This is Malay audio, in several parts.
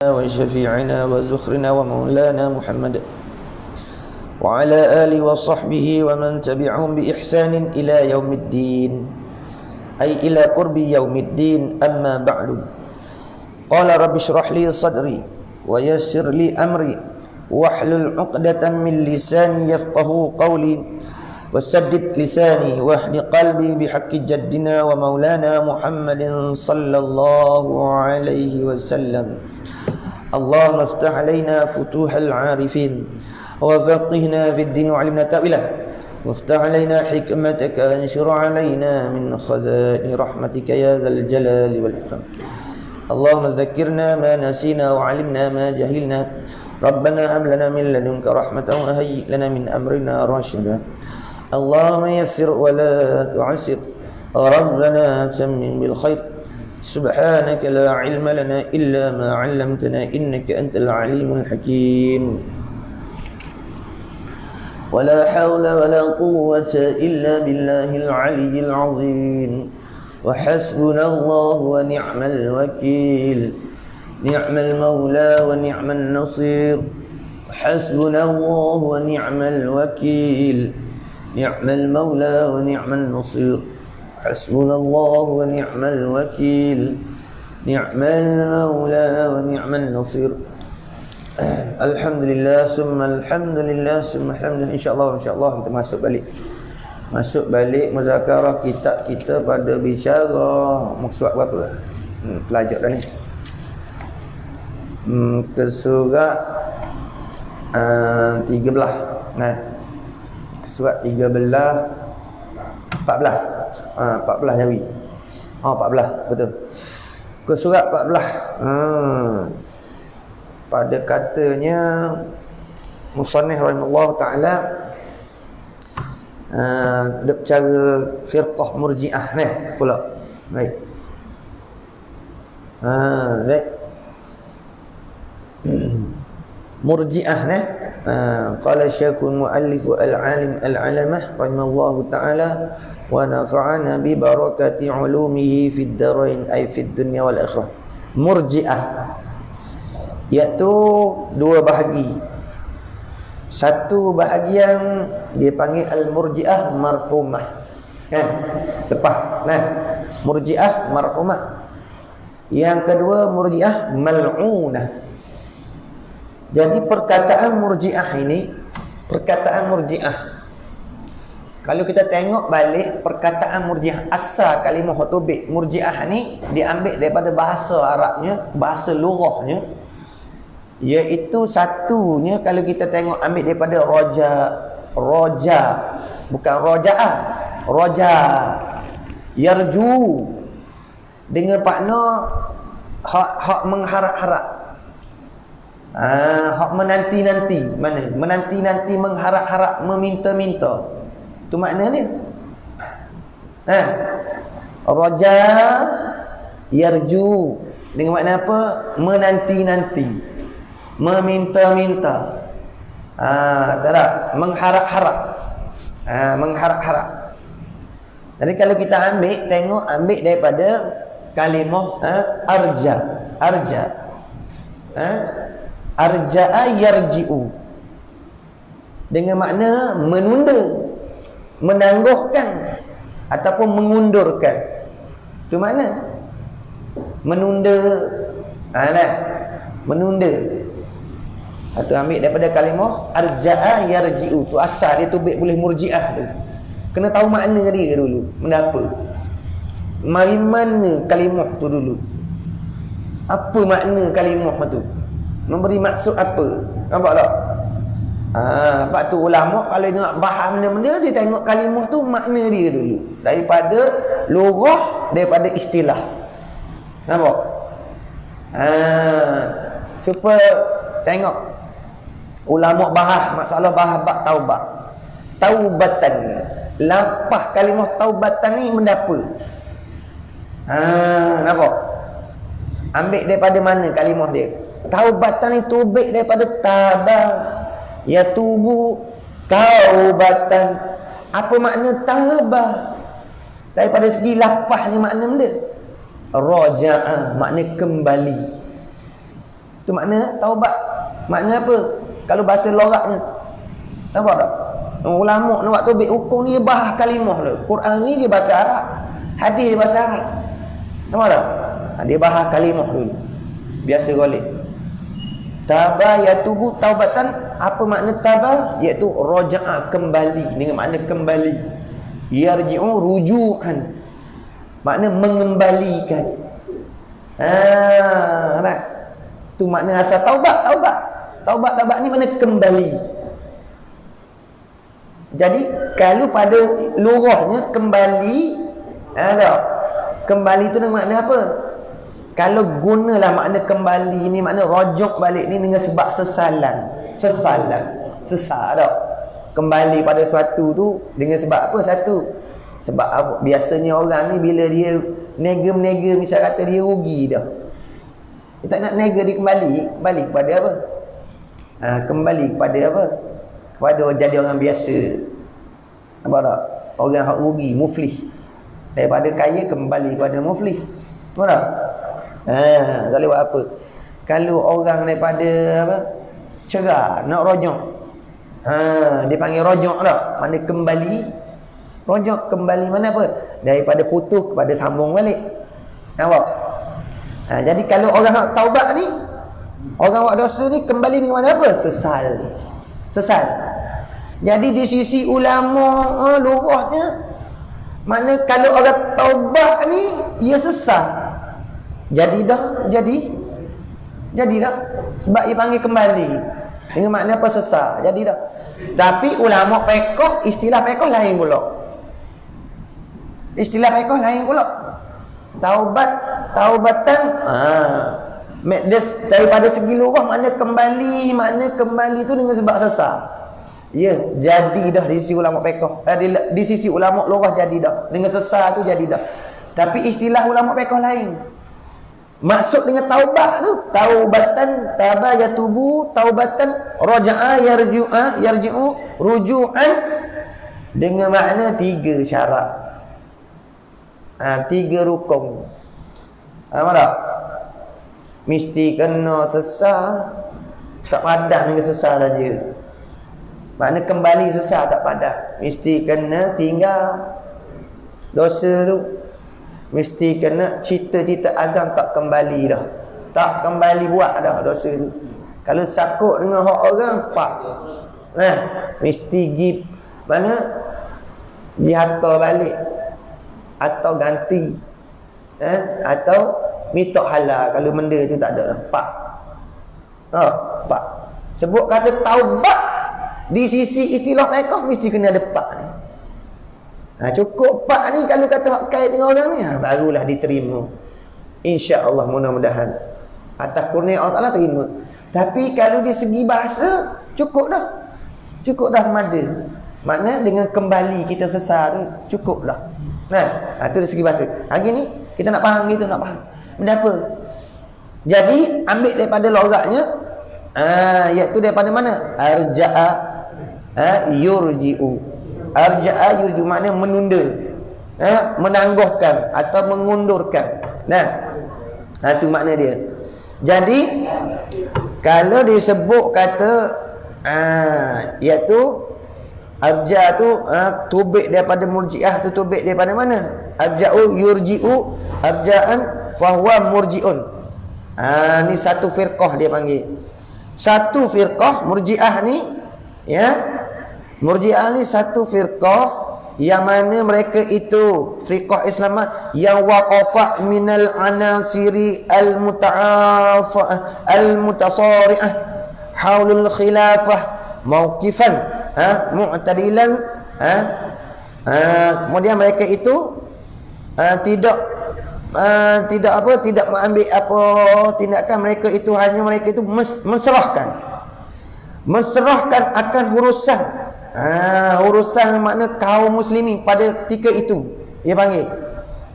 وشفيعنا وزخرنا ومولانا محمد وعلى آله وصحبه ومن تبعهم بإحسان إلى يوم الدين أي إلى قرب يوم الدين. أما بعد، قال رب اشرح لي صدري ويسر لي أمري واحلل عقدة من لساني يفقه قولي وسدد لساني واهد قلبي بحق جدنا ومولانا محمد صلى الله عليه وسلم. اللهم افتح علينا فتوح العارفين وفقهنا في الدين وعلمنا تأويله وافتح علينا حكمتك وانشر علينا من خزائن رحمتك يا ذا الجلال والإكرام. اللهم ذكرنا ما نسينا وعلمنا ما جهلنا. ربنا هب لنا من لدنك رحمة وهيئ لنا من أمرنا رشدا. اللهم يسر ولا تعسر. ربنا تمم بالخير. سبحانك لا علم لنا إلا ما علمتنا إنك أنت العليم الحكيم. ولا حول ولا قوة إلا بالله العلي العظيم. وحسبنا الله ونعم الوكيل. نعم المولى ونعم النصير. حسبنا الله ونعم الوكيل. نعم المولى ونعم النصير. حسبنا الله ونعم الوكيل. نعم المولى ونعم النصير. Alhamdulillah, summa alhamdulillah, summa alhamdulillah. InsyaAllah kita masuk balik muzakarah kitab kita pada bicara muka surat berapa? Pelajar dah ni. Ke surat 13. Nah, surat 13 14. 14 Jawi. 14 betul. Ke surat 14. Pada katanya musannif rahimahullah taala dia bercara firqah murji'ah ni pula. Baik. Baik. Murji'ah ni qala syekhul muallif al-alim al-alamah rahimahullah taala wa nafa'ana bi barakati ulumihi fid darain ay fid dunya wal akhirah. Murji'ah iaitu dua bahagi. Satu bahagian dia panggil al-murji'ah marhumah. Kan? Lepas. Nah, murji'ah marhumah. Yang kedua murji'ah mal'unah. Jadi perkataan murji'ah ini, kalau kita tengok balik perkataan murji'ah, asal kalimah hutubik murji'ah ni diambil daripada bahasa Arabnya, bahasa lughahnya, iaitu satunya kalau kita tengok ambil daripada roja, bukan roja'ah, roja, yarju, dengan makna hak mengharap-harap, hak menanti-nanti, mana menanti-nanti, mengharap-harap, meminta-minta, itu makna dia. Roja, yarju, dengan makna apa? Menanti-nanti, meminta-minta, tak? Mengharap-harap, mengharap-harap. Jadi kalau kita ambil daripada kalimah arja, arja'a yarji'u, dengan makna menunda, menangguhkan ataupun mengundurkan. Itu makna menunda, menunda. Atau ambil daripada kalimah arja'a yarji'u, tu asal dia tubik boleh murji'ah tu. Kena tahu makna dia dulu. Mengapa? Mari mana kalimah tu dulu? Apa makna kalimah tu? Memberi maksud apa? Nampak tak? Sebab tu ulama kalau dia nak faham benda-benda, dia tengok kalimah tu makna dia dulu. Daripada lughah, daripada istilah. Nampak? Supaya tengok ulama bahas masalah bahas bab taubat. Taubatan. Lapah kalimah taubatan ni mendapa? Nampak? Ambil daripada mana kalimah dia? Taubatan ni tubik daripada tabah, yatubu, taubatan. Apa makna tabah? Daripada segi lapahnya makna benda. Raja'ah makna kembali. Itu makna taubat. Makna apa? Kalau bahasa loraknya, nampak tak? Ulama nak buat taubat hukum ni bahas kalimah dia. Quran ni dia bahasa Arab, hadis dia bahasa Arab. Nampak tak? Dia bahas kalimah dulu. Biasa golek. Taba yatubu taubatan. Apa makna taba? Iaitu raja'a, kembali. Dengan makna kembali. Yarji'u ruju'an. Makna mengembalikan. Right. Tu makna asal taubat. Taubat ni makna kembali. Jadi kalau pada lurahnya kembali, kembali tu dengan makna apa? Kalau gunalah makna kembali ni, makna rojok balik ni dengan sebab sesal tak? Kembali pada suatu tu dengan sebab apa? Satu, sebab apa? Biasanya orang ni bila dia nega-menega, misal kata dia rugi dah, dia tak nak nega, dia kembali kepada apa? Kembali kepada apa? Kepada jadi orang biasa. Apa tak? Orang yang rugi, muflih. Daripada kaya kembali kepada muflih. Apa tak? Tak boleh buat apa. Kalau orang daripada apa, cerah nak rojok, dia panggil rojok tak? Mana kembali. Rojok kembali mana apa? Daripada putus kepada sambung balik. Nampak? Jadi kalau orang nak taubat ni, orang buat dosa ni kembali dengan mana apa? Sesal. Jadi di sisi ulama lurahnya, mana kalau orang taubat ni ia sesal. Jadi dah sebab dia panggil kembali dengan makna apa? Sesal. Jadi dah. Tapi ulama fiqh, istilah fiqh lain pula. Taubatan daripada segi lurah makna kembali tu dengan sebab sesal. Ya, jadi dah di sisi ulama fiqh. Di sisi ulama lurah jadi dah. Dengan sesal tu jadi dah. Tapi istilah ulama fiqh lain. Maksud dengan taubat tu, taubatan, taba yatubu, taubatan, raja'a yarji'u ruju'an, dengan makna 3 syarat. 3 rukun. Apa tak? Mesti kena sesal, tak padah dengan sesal saja. Makna kembali sesal tak padah. Mesti kena tinggal dosa tu. Mesti kena cita-cita azam tak kembali dah. Tak kembali buat dah dosa tu. Kalau sakut dengan hak orang, pak. Mesti give mana? Dihantar balik. Atau ganti. Atau minta halal. Kalau benda tu tak ada dah. Pak. Pak. Sebut kata taubat di sisi istilah fiqh mesti kena ada pak ni. Cukup pak ni kalau kata hak kait dengan orang ni, barulah diterima. InsyaAllah, mudah-mudahan atas kurnia Allah Ta'ala terima. Tapi kalau di segi bahasa, cukup dah mada. Makna dengan kembali kita sesal tu cukup dah. Itu dari segi bahasa. Hari ni kita nak faham gitu, nak faham benda apa. Jadi ambil daripada logatnya, iaitu daripada mana? Arja'a yurji'u. Arja'a yurji'u makna menunda, menangguhkan atau mengundurkan. Itu makna dia. Jadi kalau disebut kata iaitu arja' tu tubik daripada murji'ah, tu tubik daripada mana? Arja'u yurji'u arja'an fahuwa murji'un. Ni satu firqah dia panggil. Satu firqah murji'ah ni, ya. Murji'ah ni satu firqah yang mana mereka itu firqah Islam yang waqafa minal anasiri al-mutasari'ah haulul khilafah mauqifan mu'tadilan. Kemudian mereka itu tidak mengambil apa tindakan. Mereka itu hanya menserahkan akan urusan makna kaum muslimin pada ketika itu. Dia panggil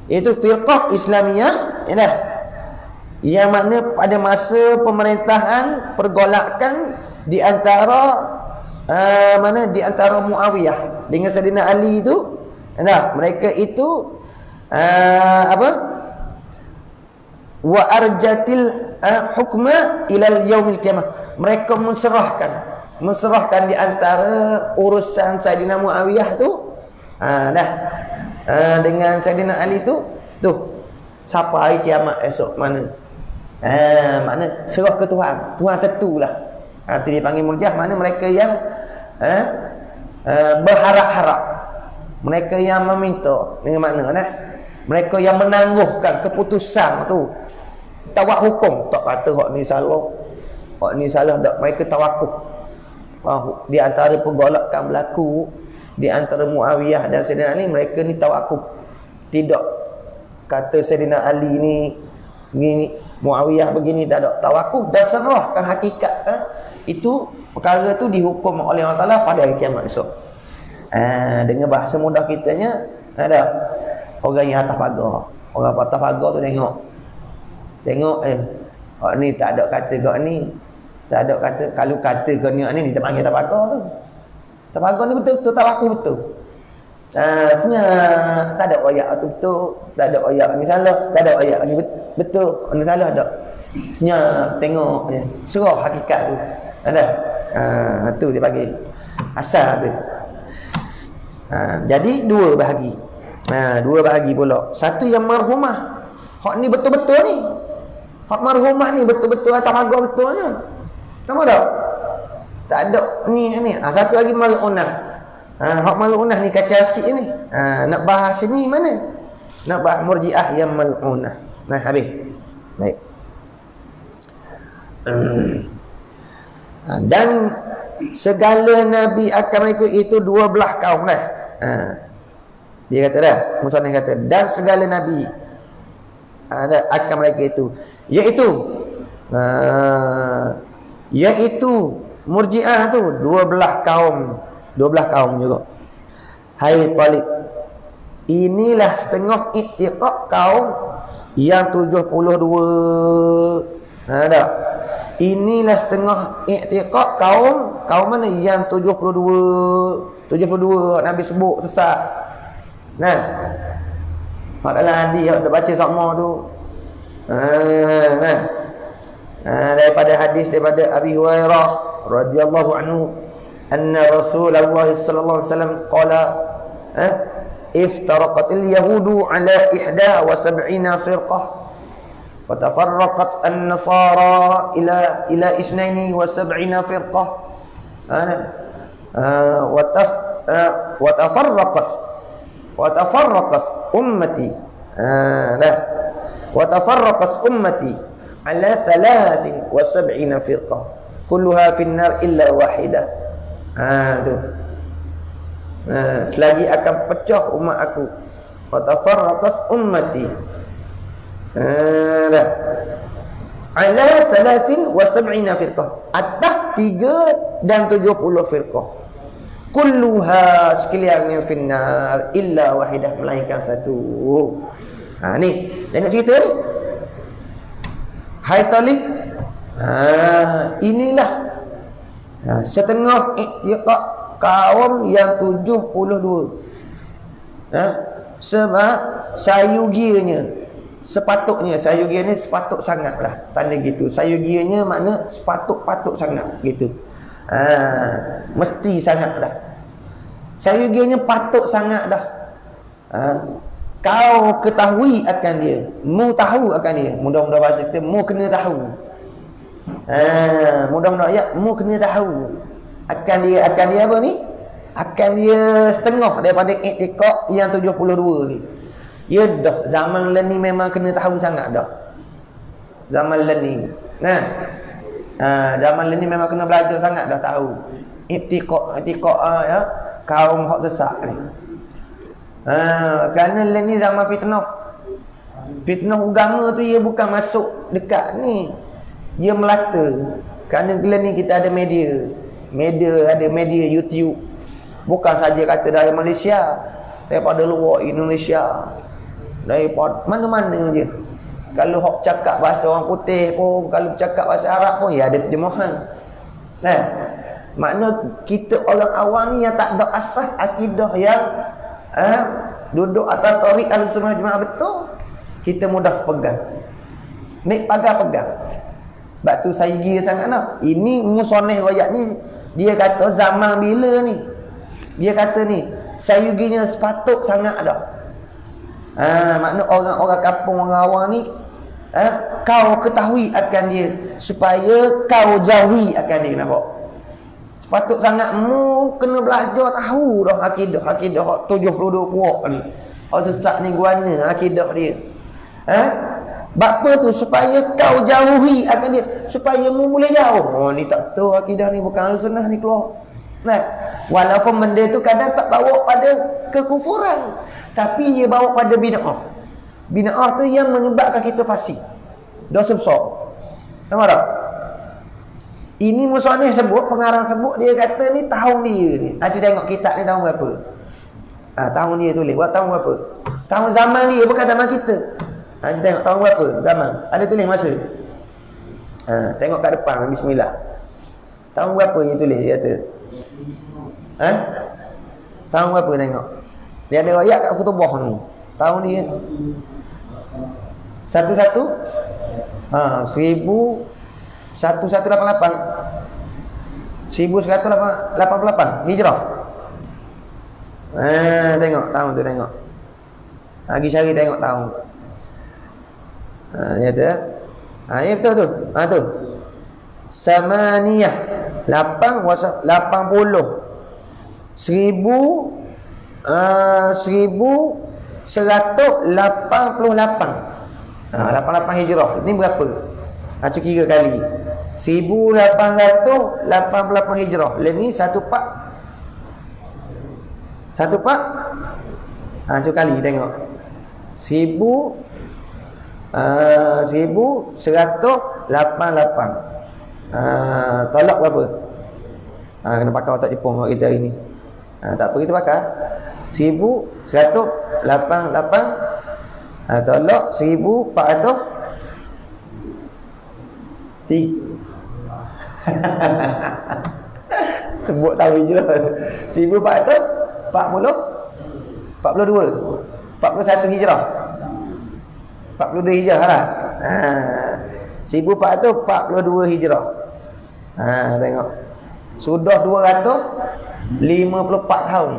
itu firqah Islamiyah, yang mana pada masa pemerintahan pergolakan di antara di antara Muawiyah dengan Sayyidina Ali itu, mereka itu wa arjatil hukma ilal yaumil qiyamah. Mereka menserahkan di antara urusan Saidina Muawiyah tu dengan Saidina Ali tu siapa hari kiamat esok mana. Makna serah ke Tuhan. Tuhan tentulah. Itu dipanggil murjiah, mana mereka yang berharap-harap. Mereka yang meminta. Dengan makna mereka yang menangguhkan keputusan tu. Tawak hukum. Tak kata hak ni salah, hak ni salah tak. Mereka tawakuf. Di antara pergolakan berlaku di antara Muawiyah dan Saidina Ali, mereka ni tawakuf. Tidak kata Saidina Ali ni begini, Muawiyah begini, tak ada. Tawakuf dan serahkan hakikat itu perkara tu dihukum oleh Allah Ta'ala pada hari kiamat esok. Dengan bahasa mudah kitanya, ada orang yang atas pagar. Orang atas pagar tu tengok orang ni tak ada kata kau ni, tak ada kata. Kalau kata kau ni kita panggil atas pagar tu. Atas pagar ni betul-betul tawakuf betul. Sebenarnya tak ada ayat tu betul, tak ada ayat ni salah, tak ada ayat ni betul, ni salah tak. Sebenarnya tengok serah hakikat tu. Ada. Tu dia bagi asal tu. Jadi dua bahagi. Dua bahagi pula. Satu yang marhumah. Hak ni betul-betul ni. Hak marhumah ni betul-betul atas pagar betulnya. Nampak tak? Tak ada ni. Satu lagi mal'unah. Hak mal'unah ni kacau sikit ni. Nak bahas ni mana? Nak bahas murjiah yang mal'unah. Habis. Baik. Dan segala Nabi akan mengikut itu 12 kaum dah. Dia kata dah, Musannif kata, dan segala Nabi akan mengikut itu, iaitu murjiah tu 12 kaum juga. Hai Talib, inilah setengah iktiqad kaum yang 72. Tak? Inilah setengah i'tiqad kaum mana yang 72 Nabi sebut sesat. Hak dalam hadis yang dah baca sama tu. Daripada hadis daripada Abi Hurairah radhiyallahu anhu, anna Rasulullah sallallahu alaihi wasallam qala iftaraqatil yahudu ala 71 firqah وتفرقت النصارى إلى 72 فرقة وتفرقت أمتي على 73 فرقة كلها في النار إلا واحدة. Selagi akan pecah umat aku. وتفرقت أمتي ala 73 firqah, atas 3 dan 70 firqah. Kulluha sekaliannya finnar illa wahidah, melainkan satu. Ni nak cerita ni. Hai Talib, inilah setengah iktiqad kaum yang 72. Sebab sayugianya, sepatutnya sayugianya sepatut sangatlah, tanda gitu. Sayugianya makna sepatut sangat gitu. Mesti sangatlah. Sayugianya patut sangat dah. Kau ketahui akan dia, mu tahu akan dia. Mudah-mudah bahasa kita mu kena tahu. Mudah-mudah ayat mu kena tahu akan dia apa ni? Akan dia setengah daripada i'tiqad yang 72 ni. Ya dah, zaman ni memang kena tahu sangat dah. Zaman ni. Zaman ni memang kena belajar sangat dah tahu. I'tiqad ya, kaum hak sesat ni. Kerana ni zaman fitnah. Fitnah agama tu ia bukan masuk dekat ni. Dia melata. Kerana ni kita ada media. Ada media YouTube. Bukan saja kata dari Malaysia, daripada luar Indonesia. Daripada mana-mana je. Kalau hok cakap bahasa orang putih pun, kalau cakap bahasa Arab pun, ya ada terjemahan. Makna kita orang awam ni yang tak ada asas akidah yang duduk atas tarik al-sunnah jemaah betul, kita mudah pegang. Mek pegang. Sebab tu saya gila sangat nak. Ini musoneh royak ni, dia kata zaman bila ni? Dia kata ni, sayuginya sepatut sangat dah. Makna orang-orang kampung, orang awam ni, kau ketahui akan dia, supaya kau jauhi akan dia, nampak? Sepatut sangat mu kena belajar tahu dah akidah 72 puak ni. Hak sesat ni guana akidah dia. Bapa tu supaya kau jauhi akan dia, supaya mu boleh jauh. Ni tak betul akidah ni, bukan sunnah ni keluar. Nah, walaupun benda tu kadang tak bawa pada kekufuran, tapi dia bawa pada bid'ah. Bid'ah tu yang menyebabkan kita fasik. Dosa besar. Nampak tak? Ini musoneh sebut, pengarang sebut, dia kata ni tahun dia ni. Tu tengok kitab ni tahun berapa. Tahun dia tulis, buat tahun berapa. Tahun zaman dia, bukan zaman kita. Kita tengok tahun berapa zaman. Ada tulis masa. Tengok kat depan, bismillah. Tahun berapa dia tulis, dia kata. Tahun berapa tengok. Dia ada ayat kat khutbah ni. Tahun dia 1188 Hijrah. Tengok tahun tu, tengok. Lagi cari tengok tahun. Dia kata, ya betul tu. Tu. Samaniyah 80 1188. 88 Hijrah. Ini berapa? Cu kira kali. 1888 Hijrah. Lain ni 14. Cu kali tengok. 1188. Tolak berapa? Kena pakai otak Jepun kat kita hari ni. Tak apa, kita pakai 1188. Tolak 1400. Sebut tahu je lah. 1442 41 Hijrah. 42 Hijrah lah. 1442 Hijrah. Tengok. Sudah 254 tahun.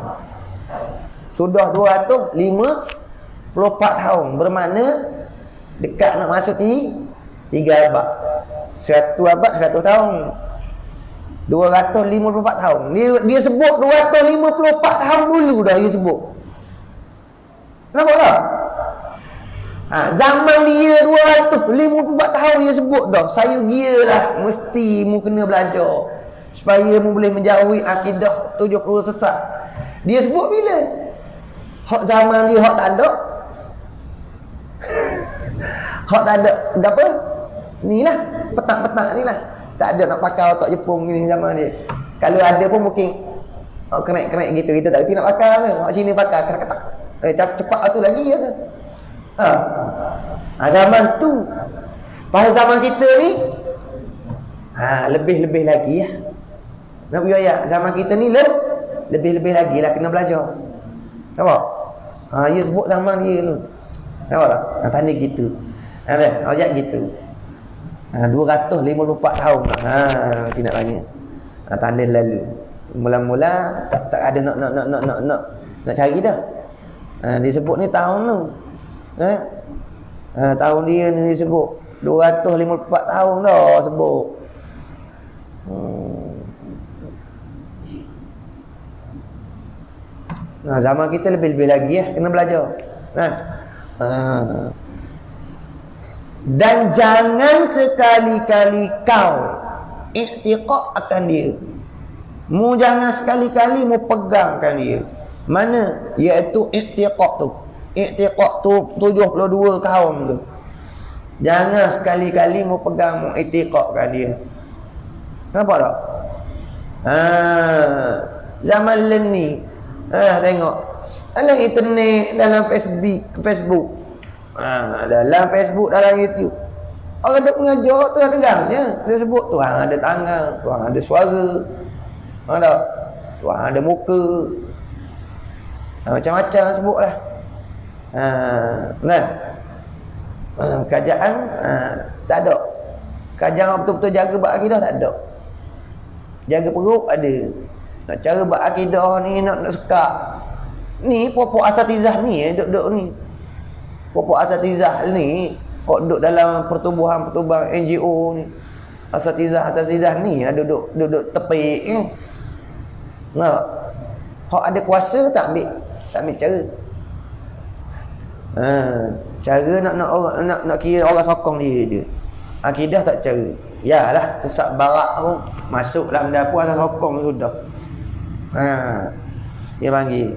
Sudah 254 tahun. Bermakna dekat nak masuk 3 abad. 100 abad 100 tahun. 254 tahun. Dia sebut 254 tahun dulu dah dia sebut. Nampak tak? Zaman dia 254 tahun dia sebut dah. Saya gialah, mesti mu kena belajar supaya mu boleh menjauhi akidah 70 sesat. Dia sebut bila? Hak zaman dia hak tak ada. Hak tak ada apa? Ni lah, petak-petak ni lah. Tak ada nak pakai otak Jepun ni zaman dia. Kalau ada pun mungkin kenek-kenek gitu. Kita tak kerti nak pakai ke. Hak sini pakai ketak-ketak. Cepat tu lagi ya ke? Zaman tu. Pada zaman kita ni lebih-lebih lagi ya. Nak pergi ayat zaman kita ni lebih-lebih lagi lah kena belajar. Nampak? Dia sebut zaman dia tu. Nampak tak? Tanda gitu. Ayat gitu. 254 tahun lah. Nanti nak tanya. Tanda lalu. Mula-mula tak ada nak cari dah. Dia sebut ni tahun tu. Tahun dia ni disebut 254 tahun dah sebut. Zaman kita lebih-lebih lagi ya, kena belajar. Dan jangan sekali-kali kau i'tiqad akan dia. Mu jangan sekali-kali mu pegangkan dia. Mana? Iaitu i'tiqad tu. I'tiqad tu 72 kaum tu. Jangan sekali-kali mu pegang mu i'tiqadkan dia. Nampak tak? Zaman ni tengok dalam internet, dalam Facebook, dalam Facebook, dalam YouTube, orang duk mengajar tu terangnya. Dia sebut Tuhan ada tangan, Tuhan ada suara, ada Tuhan ada muka, macam-macam sebutlah. Kerajaan Tak ada. Jangan betul-betul jaga bab akidah, tak ada. Jaga perut ada. Nak cara bab akidah ni nak sekak. Ni pokok asatizah ni duduk ni. Pokok asatizah ni duduk dalam pertubuhan NGO ni. Asatizah ni duduk tepik ni. Nak hak ada kuasa tak ambil cara. Cara nak kira orang sokong dia je. Akidah tak cara. Yalah, sesak barak pun masuk dalam dapur asal sokong sudah. Dia panggil.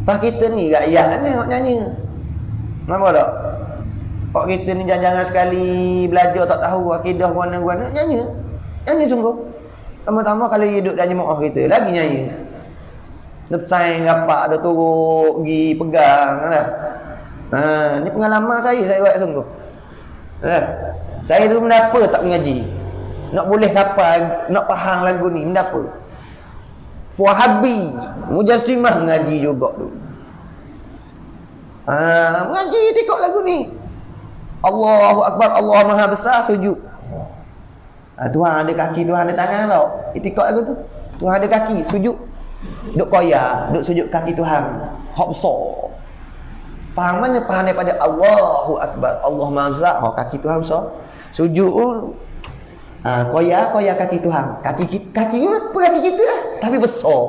Pas kita ni rakyat ni hok nyanyi. Nampak tak? Hok kita ni jangan-jangan sekali belajar tak tahu akidah guana-guana nyanyi. Nyanyi sungguh. Pertama kalau dia duduk dalam jemaah kita lagi nyanyi. Desain rapat ada turuk pergi pegang dah. Ni pengalaman saya buat sungguh. Saya tu mendapa tak mengaji. Nak boleh sampai nak faham lagu ni mendapa. Wahabi, Mujassimah mengaji juga tu. Mengaji tengok lagu ni. Allahu Akbar, Allah Maha Besar, sujud. Tuhan ada kaki, Tuhan ada tangan tau. Itikad lagu tu. Tuhan ada kaki, sujud. Duk koyak, duk sujud kaki Tuhan. Hak besar. Faham mana? Faham daripada Allahu Akbar, Allah Maha Besar, kaki Tuhan besar. Sujud. Koyak kaki Tuhan. Kaki apa kaki kita lah. Tapi besar.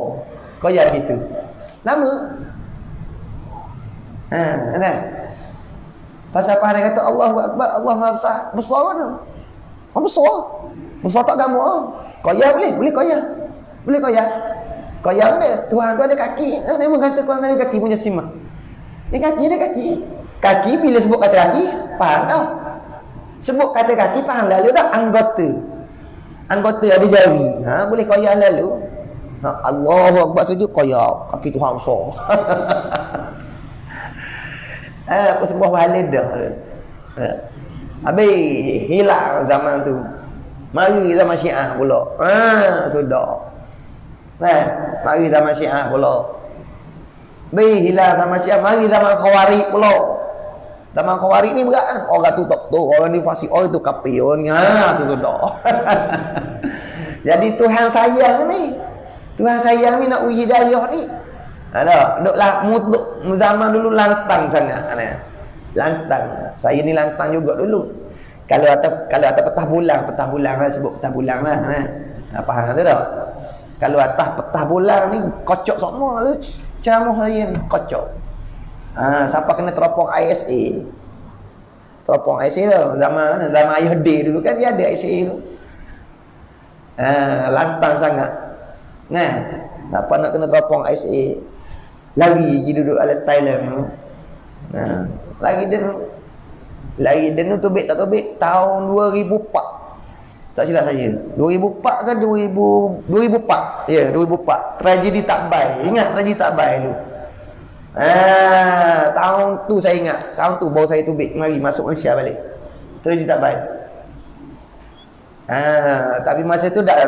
Koyak gitu. Lama. Nah. Pasal apa dia kata Allahu Akbar, Allah Maha Besar. Besar mana? Besar. Besar tak gamak. Koyak boleh koyak. Boleh koyak. Koyak boleh. Tuhan tu ada kaki. Dia kata Tuhan ada kaki punya simah. Dia ada kaki. Kaki bila sebut kata kaki, faham dah. Sebut kata kaki faham lalu dah anggota ada jari. Boleh koyak lalu. Allahu Akbar sujud koyak. Kaki Tuhan besar. Apa sebuah walid dah. Habis hilang zaman tu. Mari zaman Syiah pula. Sudah. Mari zaman Syiah pula. Hilang zaman Syiah, mari zaman Khawarij pula. Zaman Khawarij ni berat. Orang tu tak tahu, orang ni fasik, orang tu kafir. Tu sudah. Jadi Tuhan sayang ni. Tuhan sayang ni nak uji hidayah ni. Ada, duklah mutlak zaman dulu lantang sangat. Lantang. Saya ni lantang juga dulu. Kalau atas petah bulan lah sebut petah bulan lah. Faham tu tak? Kalau atas petah bulan ni kocok semua lu ceramah saya ni kocok. Siapa kena teropong ISA. Teropong ISA tu zaman ayah D dulu kan dia ada ISA tu. Lantang sangat. Siapa nak kena teropong ISA lari pergi duduk alat Thailand. Lagi dia tu tobek tak tobek tahun 2004. Tak silap saya. 2004 kan 2004. Ya, 2004. Tragedi Takbai. Ingat tragedi Takbai tu? Tahun tu saya ingat. Tahun tu baru saya tobek mari masuk Malaysia balik. Tragedi Takbai. Tapi masa tu dah.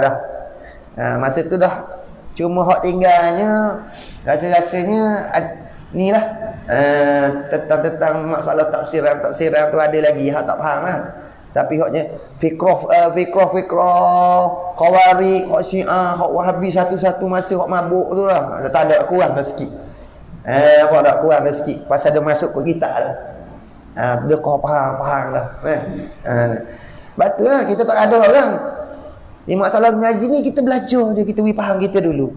Masa tu dah cuma hak tinggalnya rasa-rasanya ni lah tentang masalah tafsiran tu ada lagi hak tak faham lah. Tapi haknya fikrah Khawarij, hak Syiah, hak Wahabi satu-satu masa hak mabuk tu lah. Tak ada kurang dah sikit. Apa tak kurang dah sikit pasal dia masuk ke kita dah. Dia kau faham dah. Betul lah kita tak ada orang. Ni masalah mengaji ni kita belajar je, kita faham kita dulu.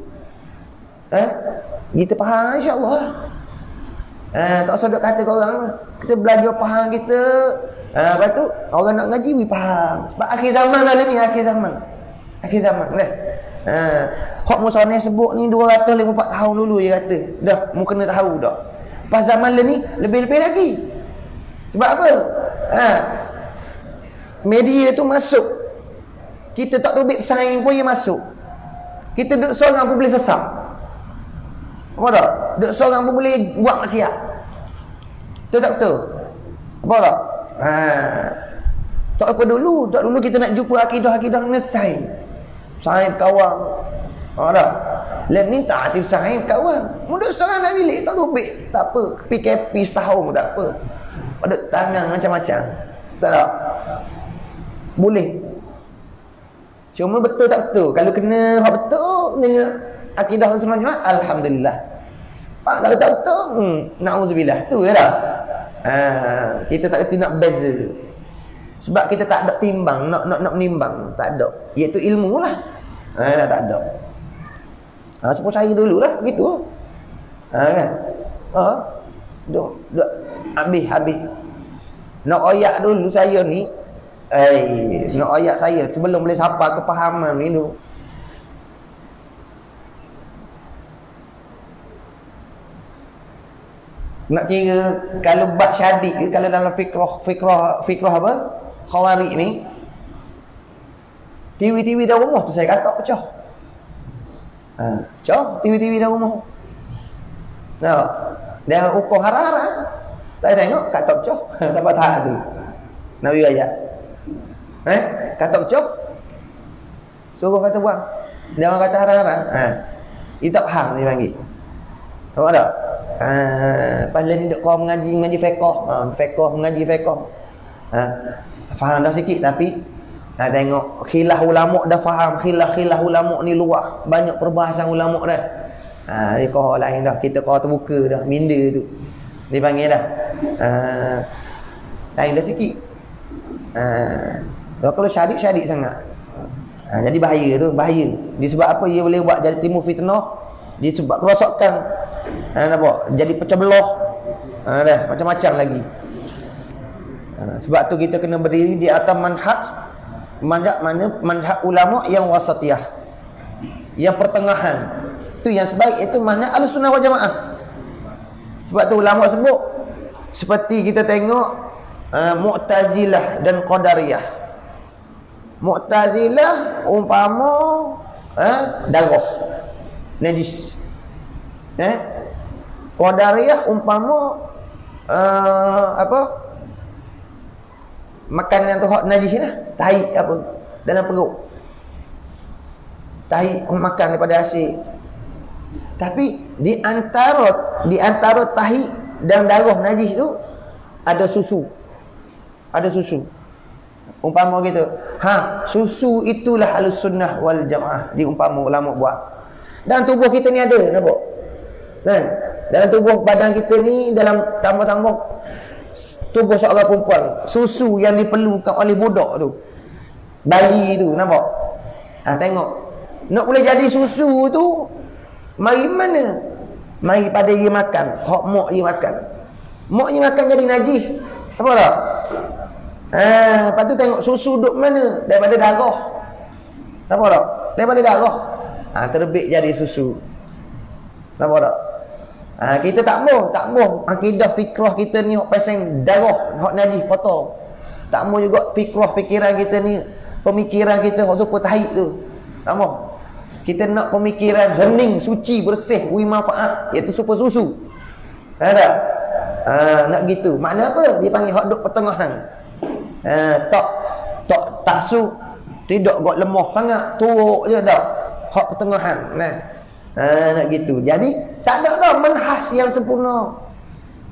Kita faham insya-Allah. Tak usah duk kata ke orang lah. Kita belajar faham kita. Lepas tu orang nak ngaji faham. Sebab akhir zaman dah ni, akhir zaman dah. Hak musoneh sebut ni 254 tahun dulu dia kata. Dah mu kena tahu dah. Pas zaman ni lebih-lebih lagi. Sebab apa? Media tu masuk. Kita tak tobek pesaing pun dia masuk. Kita duduk seorang pun boleh sesat. Apa tak? Duduk seorang pun boleh buat maksiat. Betul tak betul? Apa tak? Tak apa dulu. Tak dulu kita nak jumpa akidah-akidah nesai. Saing kawan. Apa tak? Lem ni tak aktif saing kawan. Duduk seorang nak bilik tak tobek. Tak apa. PKP setahun pun tak apa. Ada tangan macam-macam. Tak? Boleh. Cuma betul tak betul. Kalau kena hak betul dengan akidah Sunnah Jamaah, alhamdulillah. Pak kalau tak betul, naudzubillah. Tu je dah. Kita tak kerti nak beza. Sebab kita tak ada timbang, nak menimbang, tak ada. Iaitu ilmu lah. Dah tak ada. Cuma saya dululah gitu. Kan? Duk habis. Nak oyak dulu saya ni. Nak oyak saya sebelum boleh sampai kepahaman ni dulu. Nak kira kalau bab syadik ke, kalau dalam fikrah apa? Khawarij ni. TV dalam rumah tu saya kata pecah. Pecah TV dalam rumah. Nah, dia ukur hara-hara. Tak tengok kata pecah. Sampai tahap tu. Nabi ayat. Kata pecah. Suruh kata buang. Dia orang kata hara-hara. Dia tak faham dia panggil. Tahu tak? Pasal ni duk kau mengaji fiqh, mengaji fiqh. Faham dah sikit tapi tengok khilaf ulama dah faham, khilaf ulama ni luar, banyak perbahasan ulama dah. Dia kau lain dah, kita kau terbuka dah, minda tu. Dia panggil dah. Lain dah sikit. Kalau syarik sangat. Jadi bahaya tu, bahaya. Disebab apa ia boleh buat jadi timbul fitnah? Dia sebab kerosakan. Nampak? Jadi pecah belah. Dah macam-macam lagi. Sebab tu kita kena berdiri di atas manhaj ulama yang wasatiyah. Yang pertengahan. Tu yang sebaik, itu manhaj Ahlussunnah wal Jamaah. Sebab tu ulama sebut seperti kita tengok Mu'tazilah dan Qadariyah. Mu'tazilah umpama darah najis. Qadariyah umpama makanan tu hak najis lah, tahi apa dalam perut, tahi makan daripada hasil. Tapi di antara tahi dan darah najis tu ada susu, umpama gitu. Susu itulah Ahlussunnah wal Jamaah diumpama ulama buat. Dan tubuh kita ni ada, nampak? Kan? Dalam tubuh badan kita ni, dalam tambah-tambah tubuh seorang perempuan, susu yang diperlukan oleh budak tu, bayi tu, nampak? Tengok. Nak boleh jadi susu tu, mari mana? Mari pada dia makan, hak mak dia makan. Mak dia makan jadi najis. Apa tak? Lepas tu tengok susu duk mana? Daripada darah. Apa tak? Daripada darah. Terbit jadi susu. Nampak tak? Kita tak mau akidah fikrah kita ni hak pasang darah, hak najis kotor. Tak mau juga fikiran kita ni, pemikiran kita hak supaya tahid tu. Tak mau. Kita nak pemikiran hening, suci, bersih, beri manfaat, iaitu supaya susu. Ada? Nak gitu. Makna apa? Dia panggil hak duk pertengahan. Tak taksub, tidak gok lemah sangat, teruk je dak. Hak pertengahan. Nak gitu. Jadi tak ada dah manhaj yang sempurna,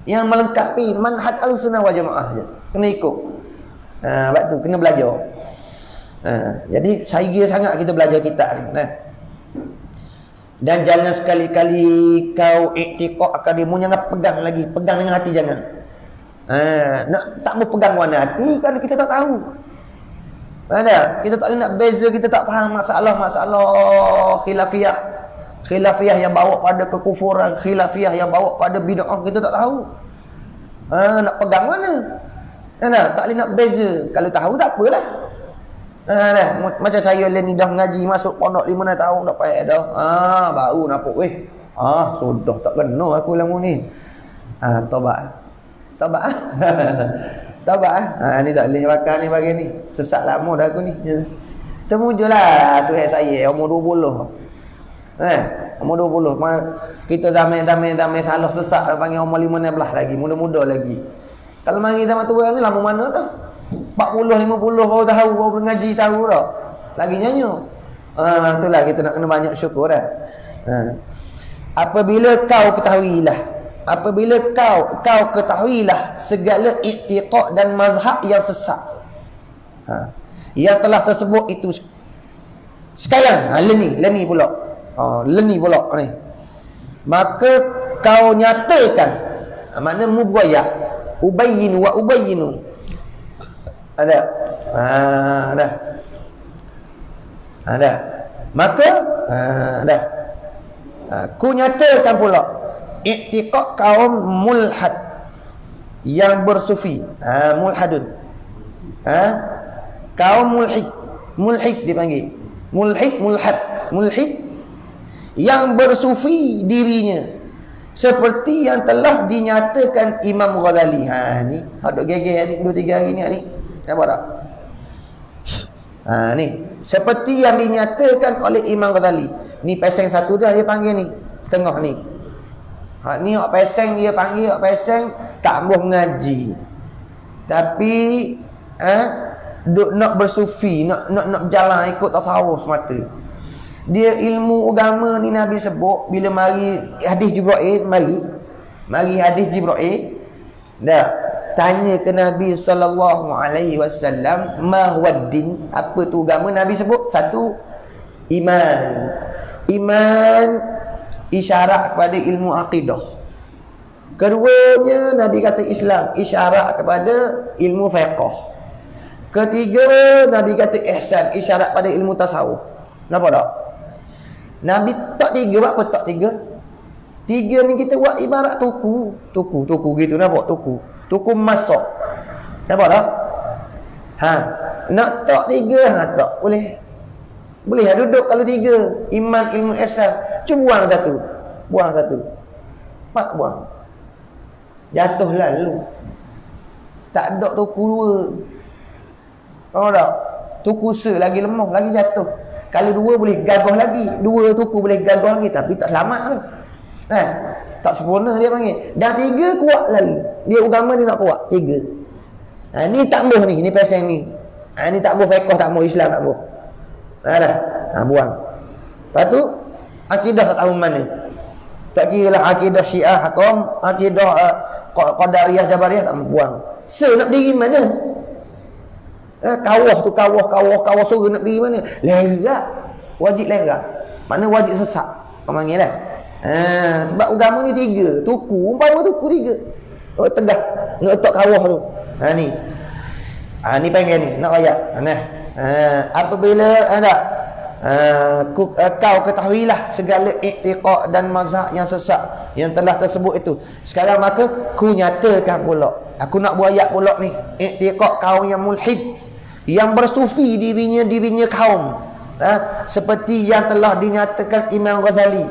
yang melengkapi manhaj Ahlussunnah wal Jamaah je. Kena ikut. Sebab tu kena belajar. Jadi sayang sangat kita belajar kitab ni. Dan jangan sekali-kali kau iktiqad akademu, jangan pegang lagi, pegang dengan hati jangan. Nak tak mau pegang warna hati kerana kita tak tahu. Kita tak boleh nak beza, kita tak faham masalah khilafiyah yang bawa pada kekufuran, khilafiyah yang bawa pada bid'ah, kita tak tahu. Nak pegang mana? Tak boleh nak beza. Kalau tahu tak apalah. Macam saya ni dah mengaji masuk pondok 5 tahun dah payah dah. Baru nampak sudah tak kena aku lama ni. Taubat. Ni tak boleh pakai ni bagi ni. Sesat lama dah aku ni. Temujulah Tuhan saya umur 20. Umur 20. Kita zaman salah sesat dah panggil umur 15 lagi, muda-muda lagi. Kalau mari zaman tua ni lama mana dah? 40 50 baru tahu, baru ngaji tahu dah. Lagi nyanyi. Itulah kita nak kena banyak syukur dah. Apabila kau ketahuilah, apabila kau ketahuilah segala i'tiqad dan mazhab yang sesat, yang telah tersebut itu sekarang, leni pula, ni, maka kau nyatakan, makna mubayyak, ubayyinu wa ubayyinu, ada maka ku nyatakan pula i'tiqad kaum mulhad yang bersufi, mulhadun, kaum mulhid dipanggil mulhid yang bersufi dirinya seperti yang telah dinyatakan Imam Ghazali. Ni ada geger ni 2-3 hari ni nampak tak? Ni seperti yang dinyatakan oleh Imam Ghazali. Ni peseng satu dah dia panggil ni, setengah ni. Ni hak peseng dia panggil, hak peseng tak boleh mengaji. Tapi duk nak bersufi, nak berjalan ikut tasawuf semata. Dia ilmu agama ni Nabi sebut bila mari hadis Jibril, mari hadis Jibril dah tanya ke Nabi sallallahu alaihi wasallam, ma huwaddin, apa tu agama? Nabi sebut satu, iman isyarat kepada ilmu akidah. Keduanya Nabi kata Islam, isyarat kepada ilmu fiqh. Ketiga Nabi kata ihsan, isyarat pada ilmu tasawuf. Nampak tak? Nabi tak tiga, buat apa tak tiga? Tiga ni kita buat ibarat tuku gitu, nampak? Tuku masak. Nampak tak? Nak tak tiga, tak boleh. Boleh duduk kalau tiga. Iman, ilmu, ihsan. Cuma buang satu. Pak buang. Jatuh lalu. Tak ada tuku dua. Tahu tak? Tuku lagi lemah, lagi jatuh. Kalau dua boleh gagah lagi, dua tuku boleh gagah lagi, tapi tak selamat tu. Tak sempurna dia panggil. Dah tiga kuat lalu. Dia agama dia nak kuat, tiga. Ni tak boh ni peseng ni. Ni tak boh fiqh, tak boh Islam, tak boh. Buang. Lepas tu akidah tak tahu mana. Tak kira lah akidah Syiah, Hakam, akidah Qadariyah, Jabariyah, tak buang. Nak diri mana? Kawah suruh nak pergi mana? Lerak. Wajib lerak. Mana wajib sesat? Orang panggil dah. Sebab agama ni tiga. Tuku. Umpama tuku tiga. Tegak. Nak letak kawah tu. Ni. Ni panggil ni. Nak rayak. Apabila kau ketahuilah segala i'tiqad dan mazhab yang sesat yang telah tersebut itu. Sekarang maka ku nyatakan pula. Aku nak buat ayat pula ni. I'tiqad kaum yang mulhid, yang bersufi dirinya kaum, seperti yang telah dinyatakan Imam Ghazali.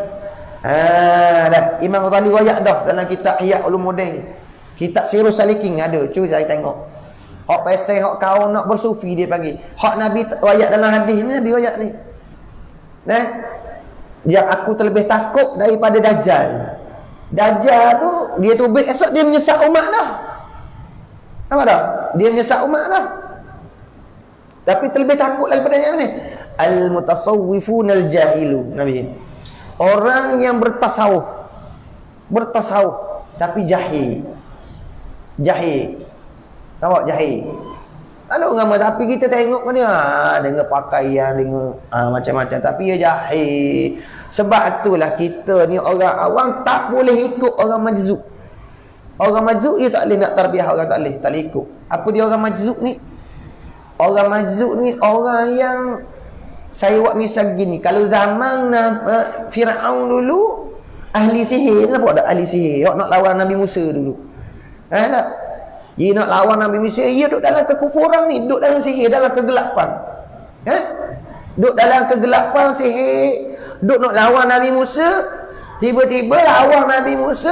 Imam Ghazali wayak dah dalam kitab Ihya Ulumuddin, kitab Sirus Salikin ada. Cuba saya tengok. Hak peseh hak kaum nak bersufi dia panggil. Hak Nabi wayak dalam hadis ni, Nabi wayak ni. Yang aku terlebih takut daripada Dajjal. Dajjal tu dia tubik esok dia menyesat umat dah. Apa dah? Dia menyesat umat dah. Tapi terlebih takut lagi pada yang ni. Al-mutasawwifun al-jahilu. Nabi. Orang yang bertasawuf tapi jahil. Nampak jahil. Ada orang tapi kita tengok kan dia dengan pakaian, dengan macam-macam, tapi dia jahil. Sebab itulah kita ni orang awam tak boleh ikut orang majzub. Orang majzub dia tak boleh nak tarbiyah, orang tak boleh ikut. Apa dia orang majzub ni? Orang majzub ni orang yang saya buat misal gini. Kalau zaman Firaun dulu ahli sihir, nampak tak ahli sihir? Nak lawan Nabi Musa dulu. Tak? Dia nak lawan Nabi Musa, dia duduk dalam kekufuran ni, duduk dalam sihir, dalam kegelapan. Duduk dalam kegelapan sihir, duduk nak lawan Nabi Musa, tiba-tiba lawan Nabi Musa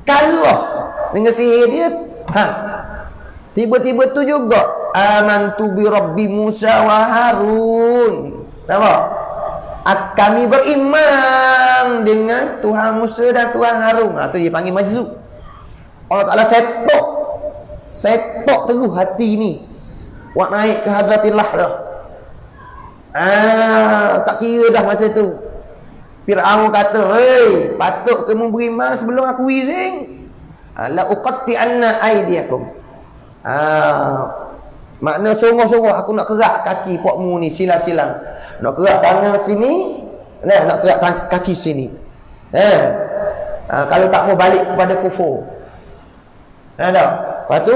kalah dengan sihir dia. Tiba-tiba tu juga amantu bi rabbi Musa wa Harun. Nampak? Kami beriman dengan Tuhan Musa dan Tuhan Harun. Tu dia panggil majzub. Allah Ta'ala setok terus hati ni buat naik ke hadratillah dah. Tak kira dah masa tu. Fir'aun kata, "Hei, patut kamu beriman sebelum aku izin. La uqatti'anna aydiyakum." Makna sungguh-sungguh aku nak kerak kaki pokmu ni silang-silang. Nak kerak tangan sini, nak kerak kaki sini. Kalau tak mau balik kepada kufur. Tak? Lepas tu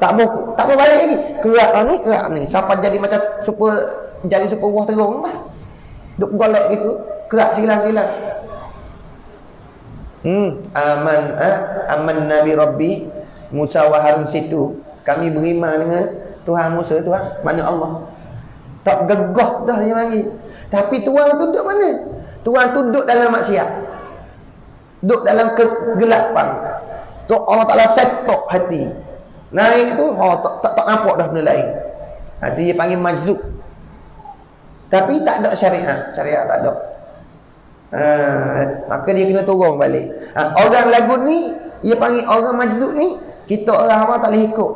tak mau balik lagi. Kerak ni sampai jadi macam super buah terung lah. Duk golek gitu, kerak silang-silang. Aman Nabi Rabbi Musa wa Harun situ. Kami beriman dengan Tuhan Musa, Tuhan mana Allah. Tak gegah dah dia panggil. Tapi Tuhan tu duduk mana? Tuhan tu duduk dalam maksiat. Duduk dalam kegelapan. Tu Allah Ta'ala setok hati. Naik tu tak nampak dah benda lain. Hati dia panggil majzub. Tapi tak ada syariat tak ada. Maka dia kena turun balik. Orang lagu ni dia panggil orang majzub ni, kita orang awam tak boleh ikut.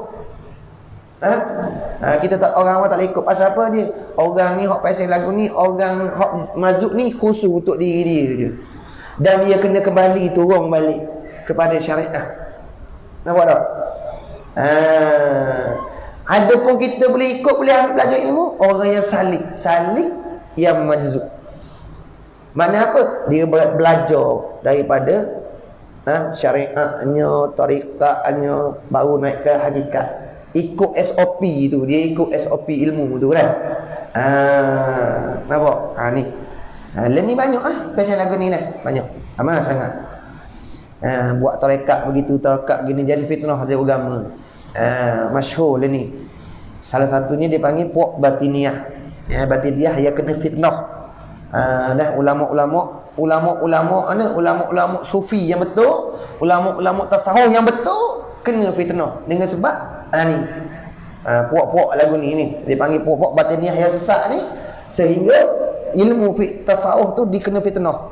Kita tak orang awam tak boleh ikut. Pasal apa dia? Orang ni hak pasal lagu ni, orang hak majzub ni khusus untuk diri dia je. Dan dia kena kembali turun balik kepada syariat. Nampak tak? Adapun kita boleh ikut, boleh ambil belajar ilmu orang yang salik yang majzub. Makna apa? Dia belajar daripada syariatnya, tariqatnya, baru naik ke hakikat. Ikut SOP tu, dia ikut SOP ilmu tu kan. Nampak? Ni. Ni banyak pasal lagu ni banyak. Amat sangat. Buat tarikat begitu, tarikat gini jadi fitnah dari agama. Masyhur ni. Salah satunya dia panggil puak batiniyah. Batiniyah yang kena fitnah. Ulama-ulama sufi yang betul, ulama-ulama tasawuf yang betul kena fitnah dengan sebab ni. Puak-puak lagu ni dia panggil puak-puak batiniyah yang sesat ni, sehingga ilmu tasawuf tu dikena fitnah.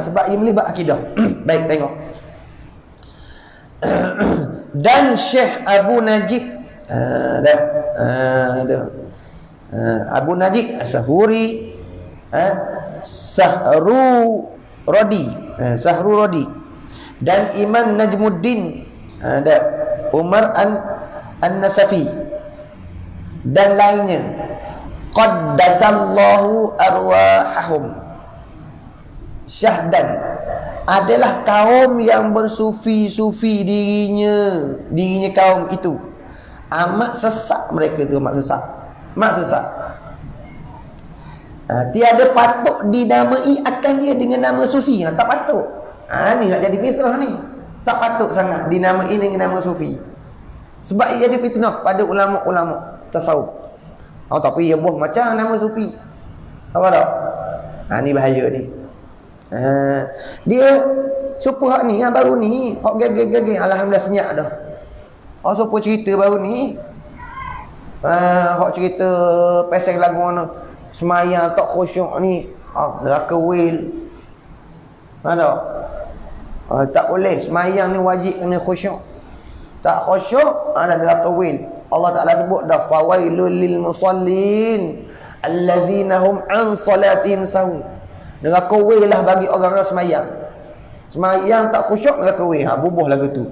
Sebab ia melibat akidah. Baik, tengok. Dan Syekh Abu Najib Abu Najib As-Sahuri Sahru Rodi dan Imam Najmuddin Umar An-Nasafi dan lainnya, qaddasallahu arwahahum, syahdan adalah kaum yang bersufi-sufi dirinya kaum itu amat sesat. Mereka tu amat sesat. Tiada patut dinamai akan dia dengan nama sufi. Tak patut. Ni nak jadi fitnah ni. Tak patut sangat dinamai dengan nama sufi. Sebab ia jadi fitnah pada ulama-ulama tasawuf. Tapi ia buah macam nama sufi. Apa tak? Ni bahaya ni. Dia supaya hak ni yang baru ni, hak gege alhamdulillah senyap dah. Supaya cerita baru ni, hak cerita pasal lagu mana semayang tak khusyuk ni, neraka wil. Ada? Tak boleh semayang ni wajib kena khusyuk. Tak khusyuk ada neraka wil. Allah Taala sebut dah, fawailul lil musallin alladzina hum an salatihim sahun. Neraka weh lah bagi orang-orang semayang. Semayang tak khusyuk, neraka weh. Bubuh lagu tu.